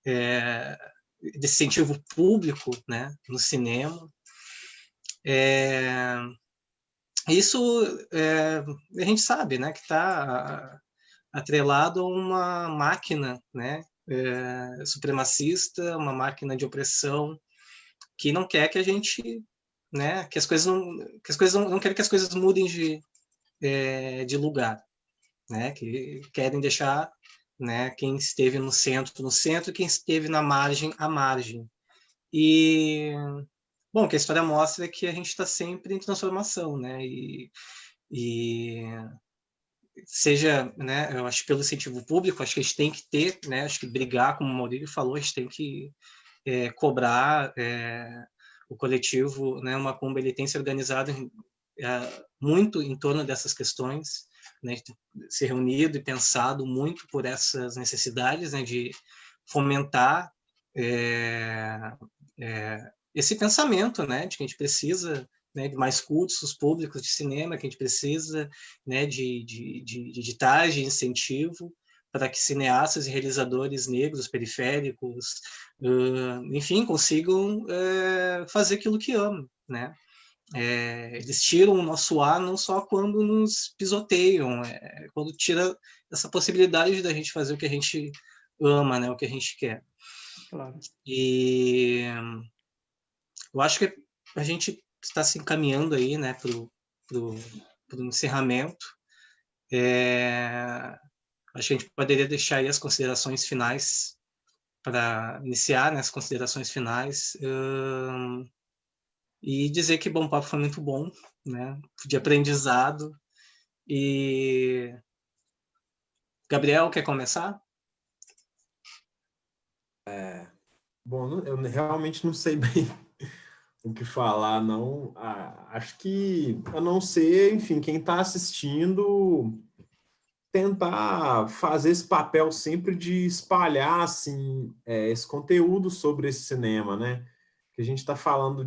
de incentivo público, né, no cinema. Isso a gente sabe, né, que está atrelado a uma máquina, né, supremacista, uma máquina de opressão que não quer que a gente, né, que as coisas não querem que as coisas mudem de lugar, né, que querem deixar, né, quem esteve no centro, quem esteve na margem, à margem. E bom, que a história mostra é que a gente está sempre em transformação, né? E seja, né? Eu acho pelo incentivo público, acho que a gente tem que ter, né? Acho que brigar, como o Maurílio falou, a gente tem que cobrar o coletivo, né? O Macumba, ele tem se organizado muito em torno dessas questões, né? Se reunido e pensado muito por essas necessidades, né? De fomentar esse pensamento, né, de que a gente precisa, né, de mais cursos públicos de cinema, que a gente precisa, né, de editais de incentivo para que cineastas e realizadores negros, periféricos, enfim, consigam fazer aquilo que amam, né? Eles tiram o nosso ar não só quando nos pisoteiam, quando tira essa possibilidade da gente fazer o que a gente ama, né, o que a gente quer. Claro. E eu acho que a gente está se encaminhando aí, né, para o encerramento. Acho que a gente poderia deixar aí as considerações finais para iniciar, né, as considerações finais, e dizer que Bom Papo foi muito bom, né, de aprendizado. E Gabriel, quer começar? Bom, eu realmente não sei bem o que falar, não. Acho que, a não ser, enfim, quem está assistindo, tentar fazer esse papel sempre de espalhar, assim, esse conteúdo sobre esse cinema, né? Que a gente está falando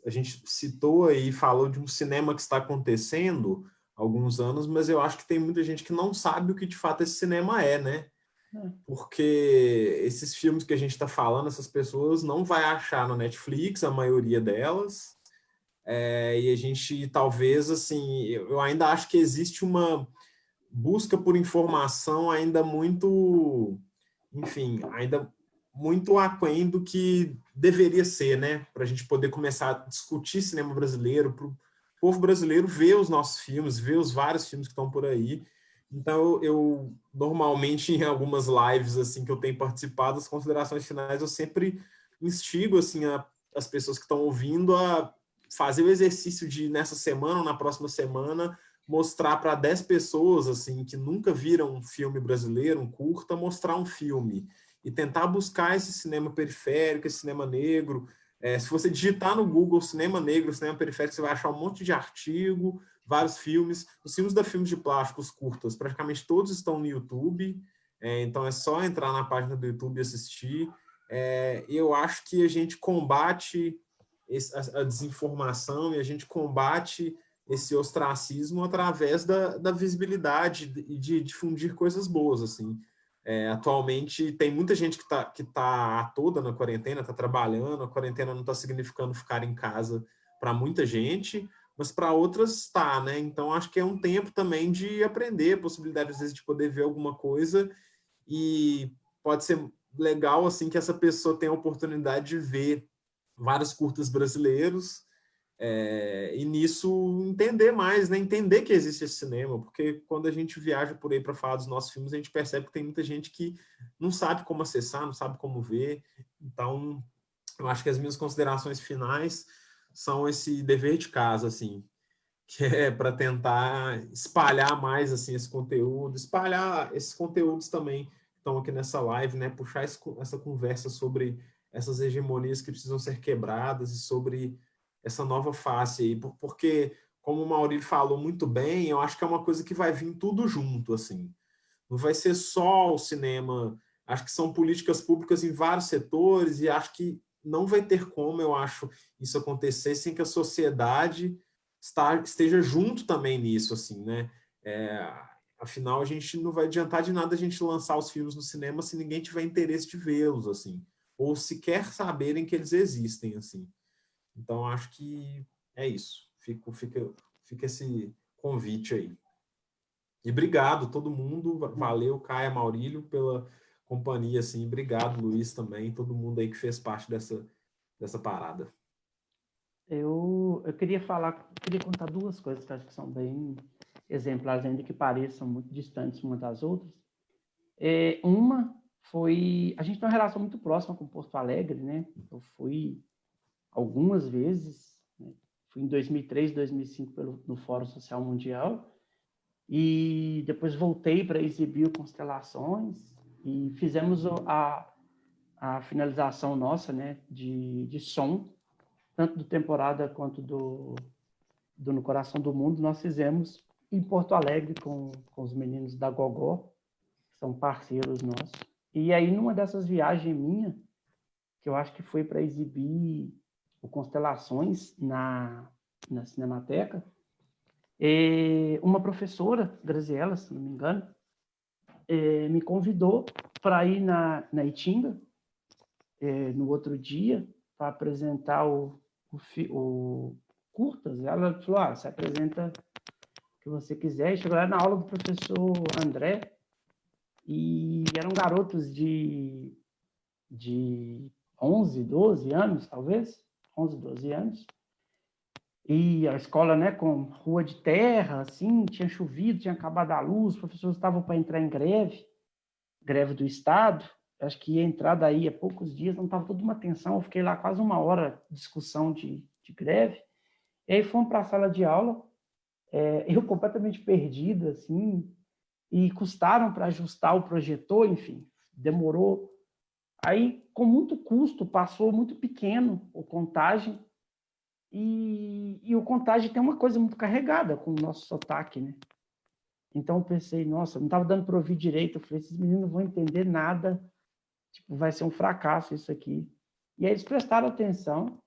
a gente citou aí, falou de um cinema que está acontecendo há alguns anos, mas eu acho que tem muita gente que não sabe o que de fato esse cinema é, né? Porque esses filmes que a gente está falando, essas pessoas não vai achar no Netflix, a maioria delas, e a gente talvez, assim, eu ainda acho que existe uma busca por informação ainda muito, enfim, ainda muito aquém do que deveria ser, né? Para a gente poder começar a discutir cinema brasileiro, para o povo brasileiro ver os nossos filmes, ver os vários filmes que estão por aí. Então, eu normalmente, em algumas lives assim que eu tenho participado, as considerações finais, eu sempre instigo assim, as pessoas que estão ouvindo a fazer o exercício de, nessa semana ou na próxima semana, mostrar para 10 pessoas assim que nunca viram um filme brasileiro, um curta, mostrar um filme e tentar buscar esse cinema periférico, esse cinema negro. Se você digitar no Google cinema negro, cinema periférico, você vai achar um monte de artigo, vários filmes. Os filmes da Filmes de Plástico, os curtas, praticamente todos estão no YouTube, então é só entrar na página do YouTube e assistir. Eu acho que a gente combate a desinformação e a gente combate esse ostracismo através da visibilidade e de difundir coisas boas, assim. Atualmente tem muita gente que tá toda na quarentena, está trabalhando, a quarentena não está significando ficar em casa para muita gente, mas para outras está, né? Então acho que é um tempo também de aprender, a possibilidade às vezes de poder ver alguma coisa, e pode ser legal assim que essa pessoa tenha a oportunidade de ver vários curtas brasileiros, E nisso entender mais, né? Entender que existe esse cinema, porque quando a gente viaja por aí para falar dos nossos filmes, a gente percebe que tem muita gente que não sabe como acessar, não sabe como ver. Então, eu acho que as minhas considerações finais são esse dever de casa, assim, que é para tentar espalhar mais assim esse conteúdo, espalhar esses conteúdos também que estão aqui nessa live, né? Puxar essa conversa sobre essas hegemonias que precisam ser quebradas e sobre essa nova face aí, porque, como o Maurílio falou muito bem, eu acho que é uma coisa que vai vir tudo junto, assim. Não vai ser só o cinema, acho que são políticas públicas em vários setores e acho que não vai ter como, eu acho, isso acontecer sem que a sociedade esteja junto também nisso, assim, né? Afinal, a gente não vai adiantar de nada a gente lançar os filmes no cinema se ninguém tiver interesse de vê-los, assim, ou sequer saberem que eles existem, assim. Então, acho que é isso. Fica esse convite aí. E obrigado todo mundo. Valeu, Caia, Maurílio, pela companhia. Assim. Obrigado, Luiz, também. Todo mundo aí que fez parte dessa parada. Eu queria contar duas coisas que acho que são bem exemplares, ainda que pareçam muito distantes umas das outras. Uma foi... A gente tem uma relação muito próxima com Porto Alegre, né? Eu fui algumas vezes, né? Fui em 2003, 2005 no Fórum Social Mundial, e depois voltei para exibir o Constelações, e fizemos a finalização nossa, né, de som, tanto do Temporada quanto do No Coração do Mundo, nós fizemos em Porto Alegre com os meninos da Gogó, que são parceiros nossos. E aí, numa dessas viagens minha, que eu acho que foi para exibir o Constelações na Cinemateca, uma professora, Graziella, se não me engano, me convidou para ir na Itinga, no outro dia, para apresentar o curtas. Ela falou, você apresenta o que você quiser. E chegou lá na aula do professor André, e eram garotos de 11, 12 anos, talvez, 11, 12 anos, e a escola, né, com rua de terra, assim, tinha chovido, tinha acabado a luz, os professores estavam para entrar em greve do Estado, acho que ia entrar daí a poucos dias, não estava toda uma tensão, eu fiquei lá quase uma hora de discussão de greve, e aí fomos para a sala de aula, eu completamente perdido, assim, e custaram para ajustar o projetor, enfim, demorou. Aí, com muito custo, passou muito pequeno o Contagem, e o Contagem tem uma coisa muito carregada com o nosso sotaque, né? Então eu pensei, nossa, não estava dando para ouvir direito, eu falei, esses meninos não vão entender nada, tipo, vai ser um fracasso isso aqui. E aí eles prestaram atenção,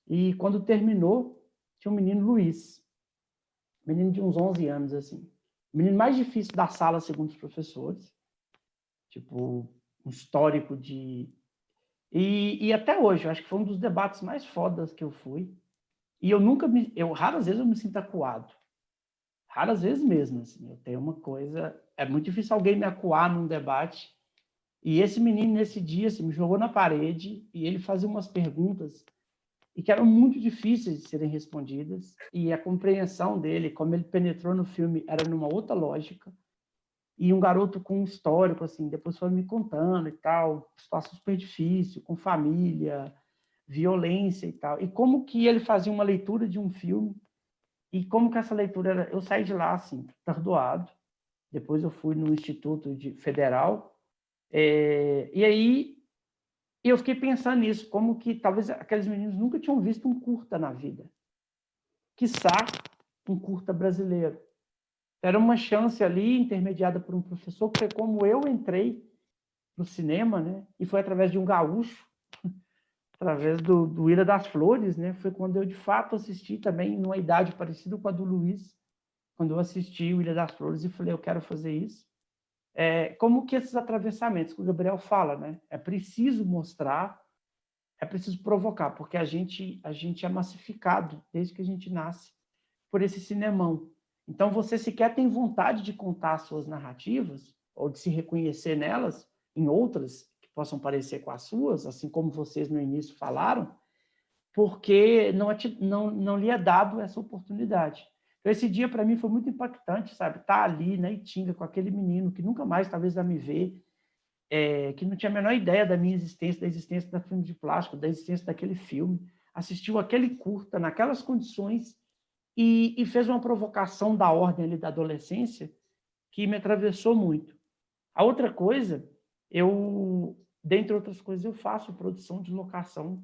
e quando terminou, tinha um menino, Luiz, menino de uns 11 anos, assim, o menino mais difícil da sala, segundo os professores, tipo, um histórico de... E até hoje, eu acho que foi um dos debates mais fodas que eu fui, e raras vezes eu me sinto acuado, raras vezes mesmo, assim, eu tenho uma coisa, é muito difícil alguém me acuar num debate, e esse menino, nesse dia, assim, me jogou na parede, e ele fazia umas perguntas, e que eram muito difíceis de serem respondidas, e a compreensão dele, como ele penetrou no filme, era numa outra lógica, e um garoto com um histórico, assim, depois foi me contando e tal, situação super difícil, com família, violência e tal, e como que ele fazia uma leitura de um filme, e como que essa leitura era... Eu saí de lá, assim, atordoado, depois eu fui no Instituto Federal, e aí eu fiquei pensando nisso, como que talvez aqueles meninos nunca tinham visto um curta na vida, quiçá um curta brasileiro. Era uma chance ali, intermediada por um professor, que foi como eu entrei no cinema, né? E foi através de um gaúcho, através do Ilha das Flores, né? Foi quando eu, de fato, assisti também, numa idade parecida com a do Luiz, quando eu assisti o Ilha das Flores e falei, eu quero fazer isso. Como que esses atravessamentos que o Gabriel fala, né? É preciso mostrar, é preciso provocar, porque a gente é massificado desde que a gente nasce por esse cinemão. Então, você sequer tem vontade de contar as suas narrativas ou de se reconhecer nelas, em outras que possam parecer com as suas, assim como vocês no início falaram, porque não lhe é dado essa oportunidade. Então, esse dia, para mim, foi muito impactante, sabe? Estar ali na Itinga com aquele menino que nunca mais, talvez, vai me ver, que não tinha a menor ideia da minha existência, da existência da Filme de Plástico, da existência daquele filme, assistiu aquele curta naquelas condições e fez uma provocação da ordem ali da adolescência que me atravessou muito. A outra coisa, dentre outras coisas, eu faço produção de locação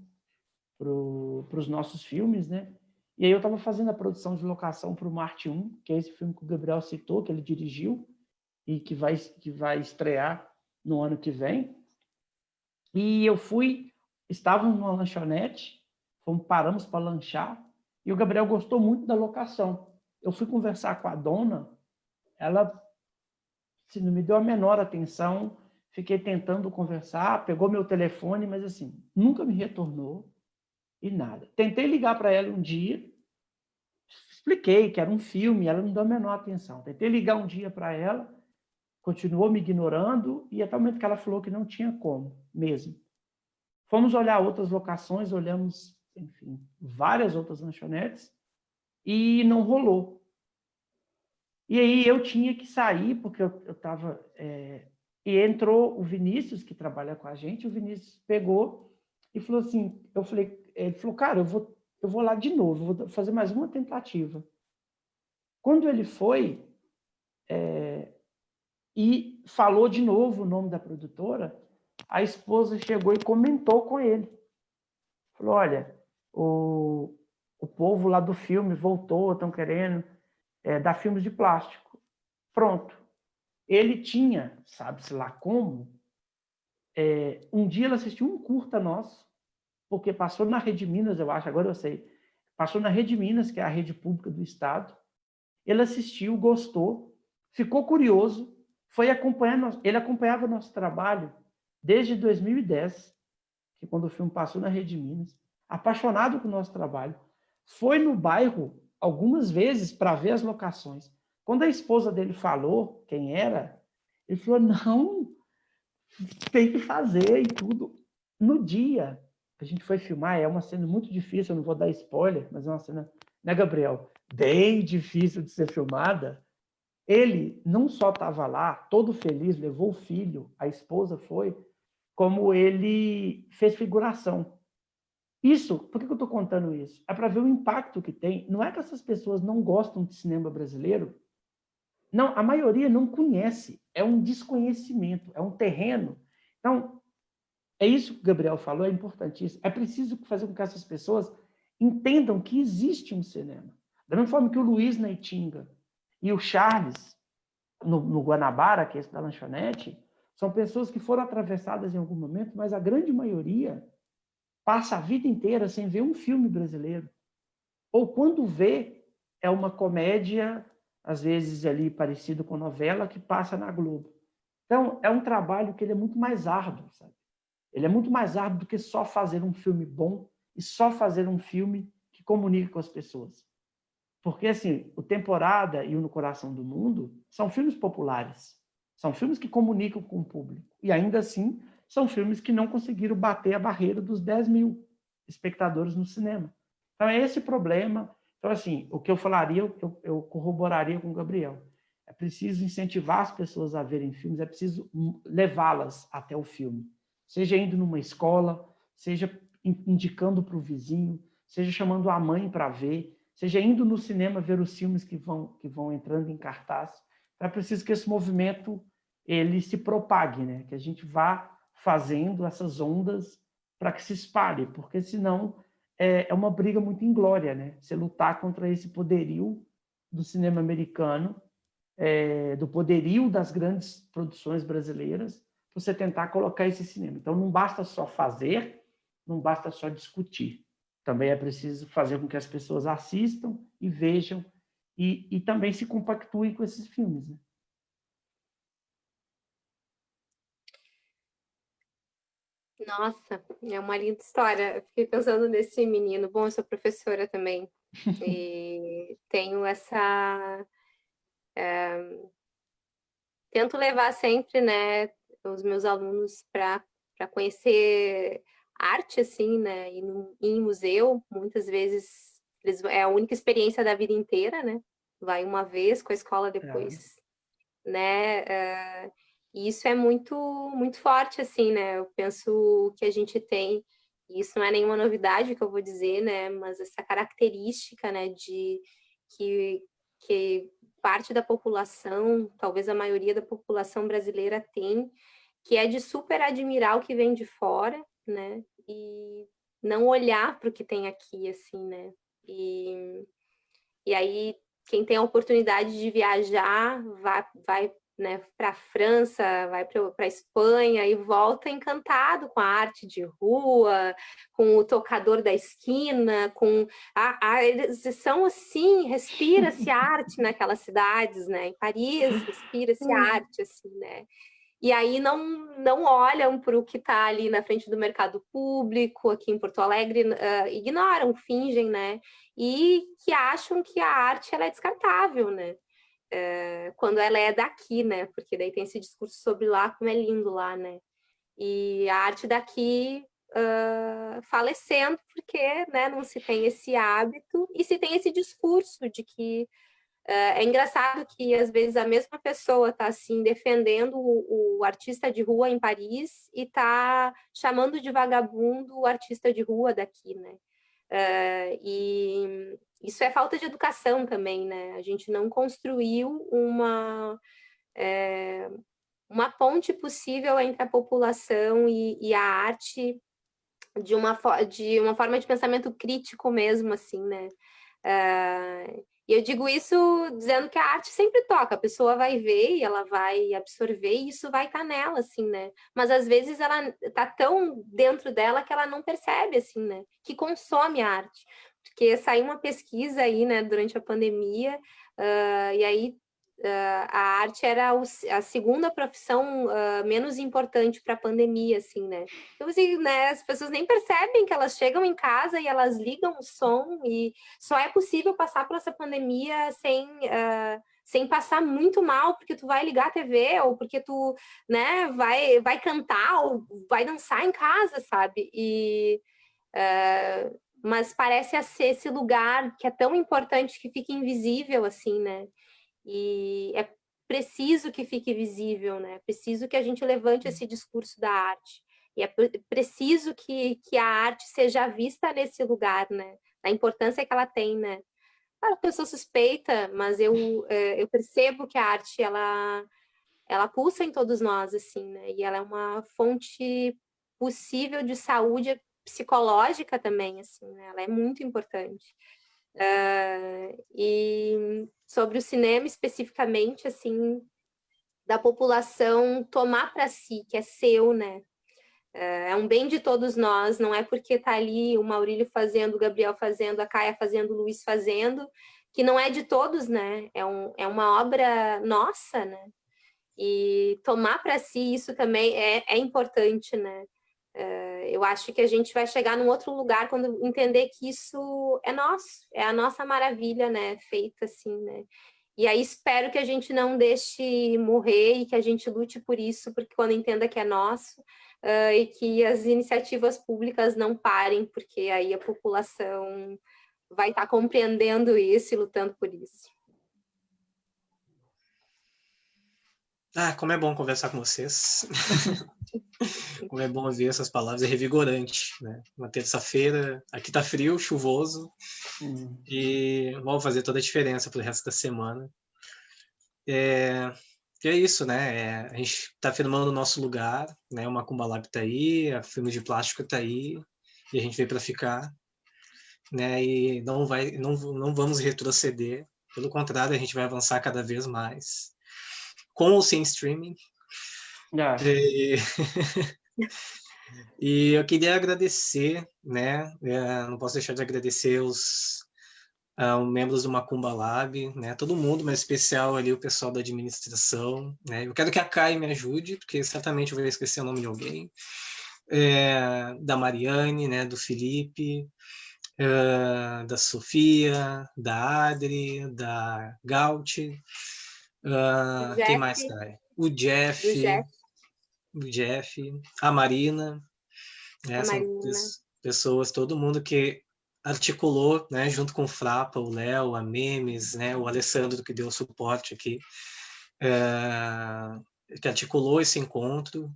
para os nossos filmes, né? E aí eu estava fazendo a produção de locação para o Marte 1, que é esse filme que o Gabriel citou, que ele dirigiu e que vai estrear no ano que vem. E estávamos numa lanchonete, paramos para lanchar, e o Gabriel gostou muito da locação. Eu fui conversar com a dona, ela não me deu a menor atenção, fiquei tentando conversar, pegou meu telefone, mas assim, nunca me retornou e nada. Tentei ligar para ela um dia, expliquei que era um filme, ela não deu a menor atenção. Tentei ligar um dia para ela, continuou me ignorando, e até o momento que ela falou que não tinha como, mesmo. Fomos olhar outras locações, olhamos, enfim, várias outras lanchonetes, e não rolou. E aí eu tinha que sair, porque eu estava... e entrou o Vinícius, que trabalha com a gente, o Vinícius pegou e falou assim, ele falou, cara, eu vou lá de novo, vou fazer mais uma tentativa. Quando ele foi e falou de novo o nome da produtora, a esposa chegou e comentou com ele. Falou, olha, o povo lá do filme voltou, estão querendo dar filmes de plástico. Pronto. Ele tinha, sabe-se lá como, um dia ele assistiu um curta nosso, porque passou na Rede Minas, eu acho, agora eu sei, passou na Rede Minas, que é a rede pública do Estado. Ele assistiu, gostou, ficou curioso, foi acompanhando, ele acompanhava o nosso trabalho desde 2010, que quando o filme passou na Rede Minas, apaixonado com o nosso trabalho, foi no bairro algumas vezes para ver as locações. Quando a esposa dele falou quem era, ele falou, não, tem que fazer e tudo. No dia que a gente foi filmar, é uma cena muito difícil, eu não vou dar spoiler, mas é uma cena, né, Gabriel? Bem difícil de ser filmada. Ele não só estava lá, todo feliz, levou o filho, a esposa foi, como ele fez figuração. Isso, por que eu estou contando isso? É para ver o impacto que tem. Não é que essas pessoas não gostam de cinema brasileiro. Não, a maioria não conhece. É um desconhecimento, é um terreno. Então, é isso que o Gabriel falou, é importantíssimo. É preciso fazer com que essas pessoas entendam que existe um cinema. Da mesma forma que o Luiz na Itinga e o Charles no Guanabara, que é esse da lanchonete, são pessoas que foram atravessadas em algum momento, mas a grande maioria passa a vida inteira sem ver um filme brasileiro. Ou quando vê, é uma comédia, às vezes ali parecido com novela, que passa na Globo. Então, é um trabalho que ele é muito mais árduo, sabe? Ele é muito mais árduo do que só fazer um filme bom e só fazer um filme que comunica com as pessoas. Porque, assim, o Temporada e o No Coração do Mundo são filmes populares. São filmes que comunicam com o público. E, ainda assim, são filmes que não conseguiram bater a barreira dos 10 mil espectadores no cinema. Então, é esse problema. Então, assim, o que eu falaria, eu corroboraria com o Gabriel. É preciso incentivar as pessoas a verem filmes, é preciso levá-las até o filme. Seja indo numa escola, seja indicando para o vizinho, seja chamando a mãe para ver, seja indo no cinema ver os filmes que vão entrando em cartaz. Então, é preciso que esse movimento ele se propague, né? Que a gente vá fazendo essas ondas para que se espalhe, porque senão é uma briga muito inglória, né? Você lutar contra esse poderio do cinema americano, do poderio das grandes produções brasileiras, você tentar colocar esse cinema. Então, não basta só fazer, não basta só discutir. Também é preciso fazer com que as pessoas assistam e vejam e também se compactuem com esses filmes, né? Nossa, é uma linda história. Eu fiquei pensando nesse menino. Bom, eu sou professora também. E tenho essa... tento levar sempre, né, os meus alunos para conhecer arte, assim, né? E em museu, muitas vezes, é a única experiência da vida inteira, né? Vai uma vez com a escola depois, né? E isso é muito, muito forte, assim, né? Eu penso que a gente tem, e isso não é nenhuma novidade que eu vou dizer, né? Mas essa característica, né? De que parte da população, talvez a maioria da população brasileira tem, que é de super admirar o que vem de fora, né? E não olhar para o que tem aqui, assim, né? E aí, quem tem a oportunidade de viajar, vai né, para a França, vai para a Espanha e volta encantado com a arte de rua, com o tocador da esquina, com eles são assim, respira-se arte naquelas cidades, né? Em Paris, respira-se arte, assim, né? E aí não olham para o que está ali na frente do mercado público, aqui em Porto Alegre, ignoram, fingem, né? E que acham que a arte ela é descartável, né? Quando ela é daqui, né? Porque daí tem esse discurso sobre lá, como é lindo lá, né? E a arte daqui falecendo porque né, não se tem esse hábito e se tem esse discurso de que é engraçado que às vezes a mesma pessoa está assim defendendo o artista de rua em Paris e está chamando de vagabundo o artista de rua daqui, né? E isso é falta de educação também, né? A gente não construiu uma ponte possível entre a população e a arte de uma forma de pensamento crítico mesmo, assim, né? E eu digo isso dizendo que a arte sempre toca, a pessoa vai ver e ela vai absorver e isso vai estar nela, assim, né? Mas às vezes ela tá tão dentro dela que ela não percebe, assim, né? Que consome a arte. Porque saiu uma pesquisa aí, né, durante a pandemia, e aí a arte era a segunda profissão menos importante para a pandemia, assim, né? Então, assim, né, as pessoas nem percebem que elas chegam em casa e elas ligam o som e só é possível passar por essa pandemia sem passar muito mal, porque tu vai ligar a TV ou porque tu, né, vai cantar ou vai dançar em casa, sabe? Mas parece ser esse lugar que é tão importante que fica invisível, assim, né? E é preciso que fique visível, né? É preciso que a gente levante esse discurso da arte. E é preciso que a arte seja vista nesse lugar, né? A importância que ela tem, né? Claro que eu sou suspeita, mas eu percebo que a arte, ela pulsa em todos nós, assim, né? E ela é uma fonte possível de saúde psicológica também, assim, né? Ela é muito importante. E sobre o cinema especificamente, assim, da população tomar para si, que é seu, né? É um bem de todos nós, não é porque tá ali o Maurílio fazendo, o Gabriel fazendo, a Caia fazendo, o Luiz fazendo, que não é de todos, né? É uma obra nossa, né? E tomar para si isso também é importante, né? Eu acho que a gente vai chegar num outro lugar quando entender que isso é nosso, é a nossa maravilha, né? Feita assim, né? E aí espero que a gente não deixe morrer e que a gente lute por isso, porque quando entenda que é nosso, e que as iniciativas públicas não parem, porque aí a população vai estar compreendendo isso e lutando por isso. Como é bom conversar com vocês. Como é bom ouvir essas palavras, é revigorante, né? Uma terça-feira, aqui tá frio, chuvoso, e vamos fazer toda a diferença pro resto da semana. E é isso, né? A gente tá filmando o nosso lugar, né? O Macumba Lab tá aí, a Filme de Plástico tá aí, e a gente veio para ficar, né? E não vamos retroceder, pelo contrário, a gente vai avançar cada vez mais, com ou sem streaming. E eu queria agradecer, né? Não posso deixar de agradecer os membros do Macumba Lab, né? Todo mundo, mas especial ali o pessoal da administração, né? Eu quero que a Kai me ajude, porque certamente eu vou esquecer o nome de alguém. Da Mariane, né? Do Felipe, da Sofia, da Adri, da Gaut. Quem mais tá aí? O Jeff, a Marina, A São Marina. pessoas, todo mundo que articulou, né, junto com o Frapa, o Léo, a Memes, né, o Alessandro que deu suporte aqui, que articulou esse encontro.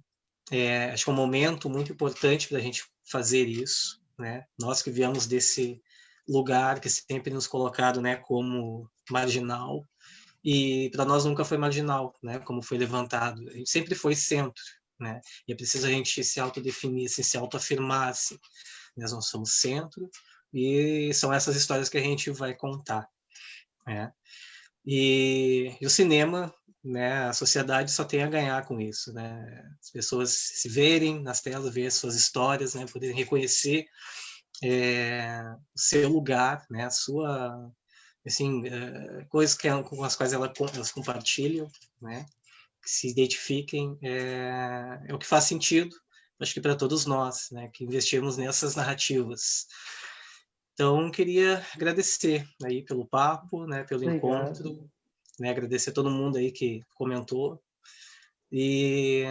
Acho que é um momento muito importante para a gente fazer isso, né? Nós que viemos desse lugar que sempre nos colocaram, né, como marginal, e para nós nunca foi marginal, né, como foi levantado. A gente sempre foi centro, né? E é preciso a gente se autodefinir, assim, se autoafirmar, assim. Nós não somos centro, e são essas histórias que a gente vai contar, né? E o cinema, né, a sociedade só tem a ganhar com isso, né? As pessoas se verem nas telas, ver as suas histórias, né, poderem reconhecer o seu lugar, né, a sua, assim, coisas com as quais elas compartilham, né, que se identifiquem, é o que faz sentido, acho que para todos nós, né, que investimos nessas narrativas. Então, queria agradecer aí pelo papo, né, pelo Obrigado. encontro, né, agradecer a todo mundo aí que comentou, e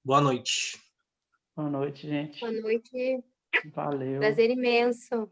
boa noite. Boa noite, gente. Boa noite. Valeu. Prazer imenso.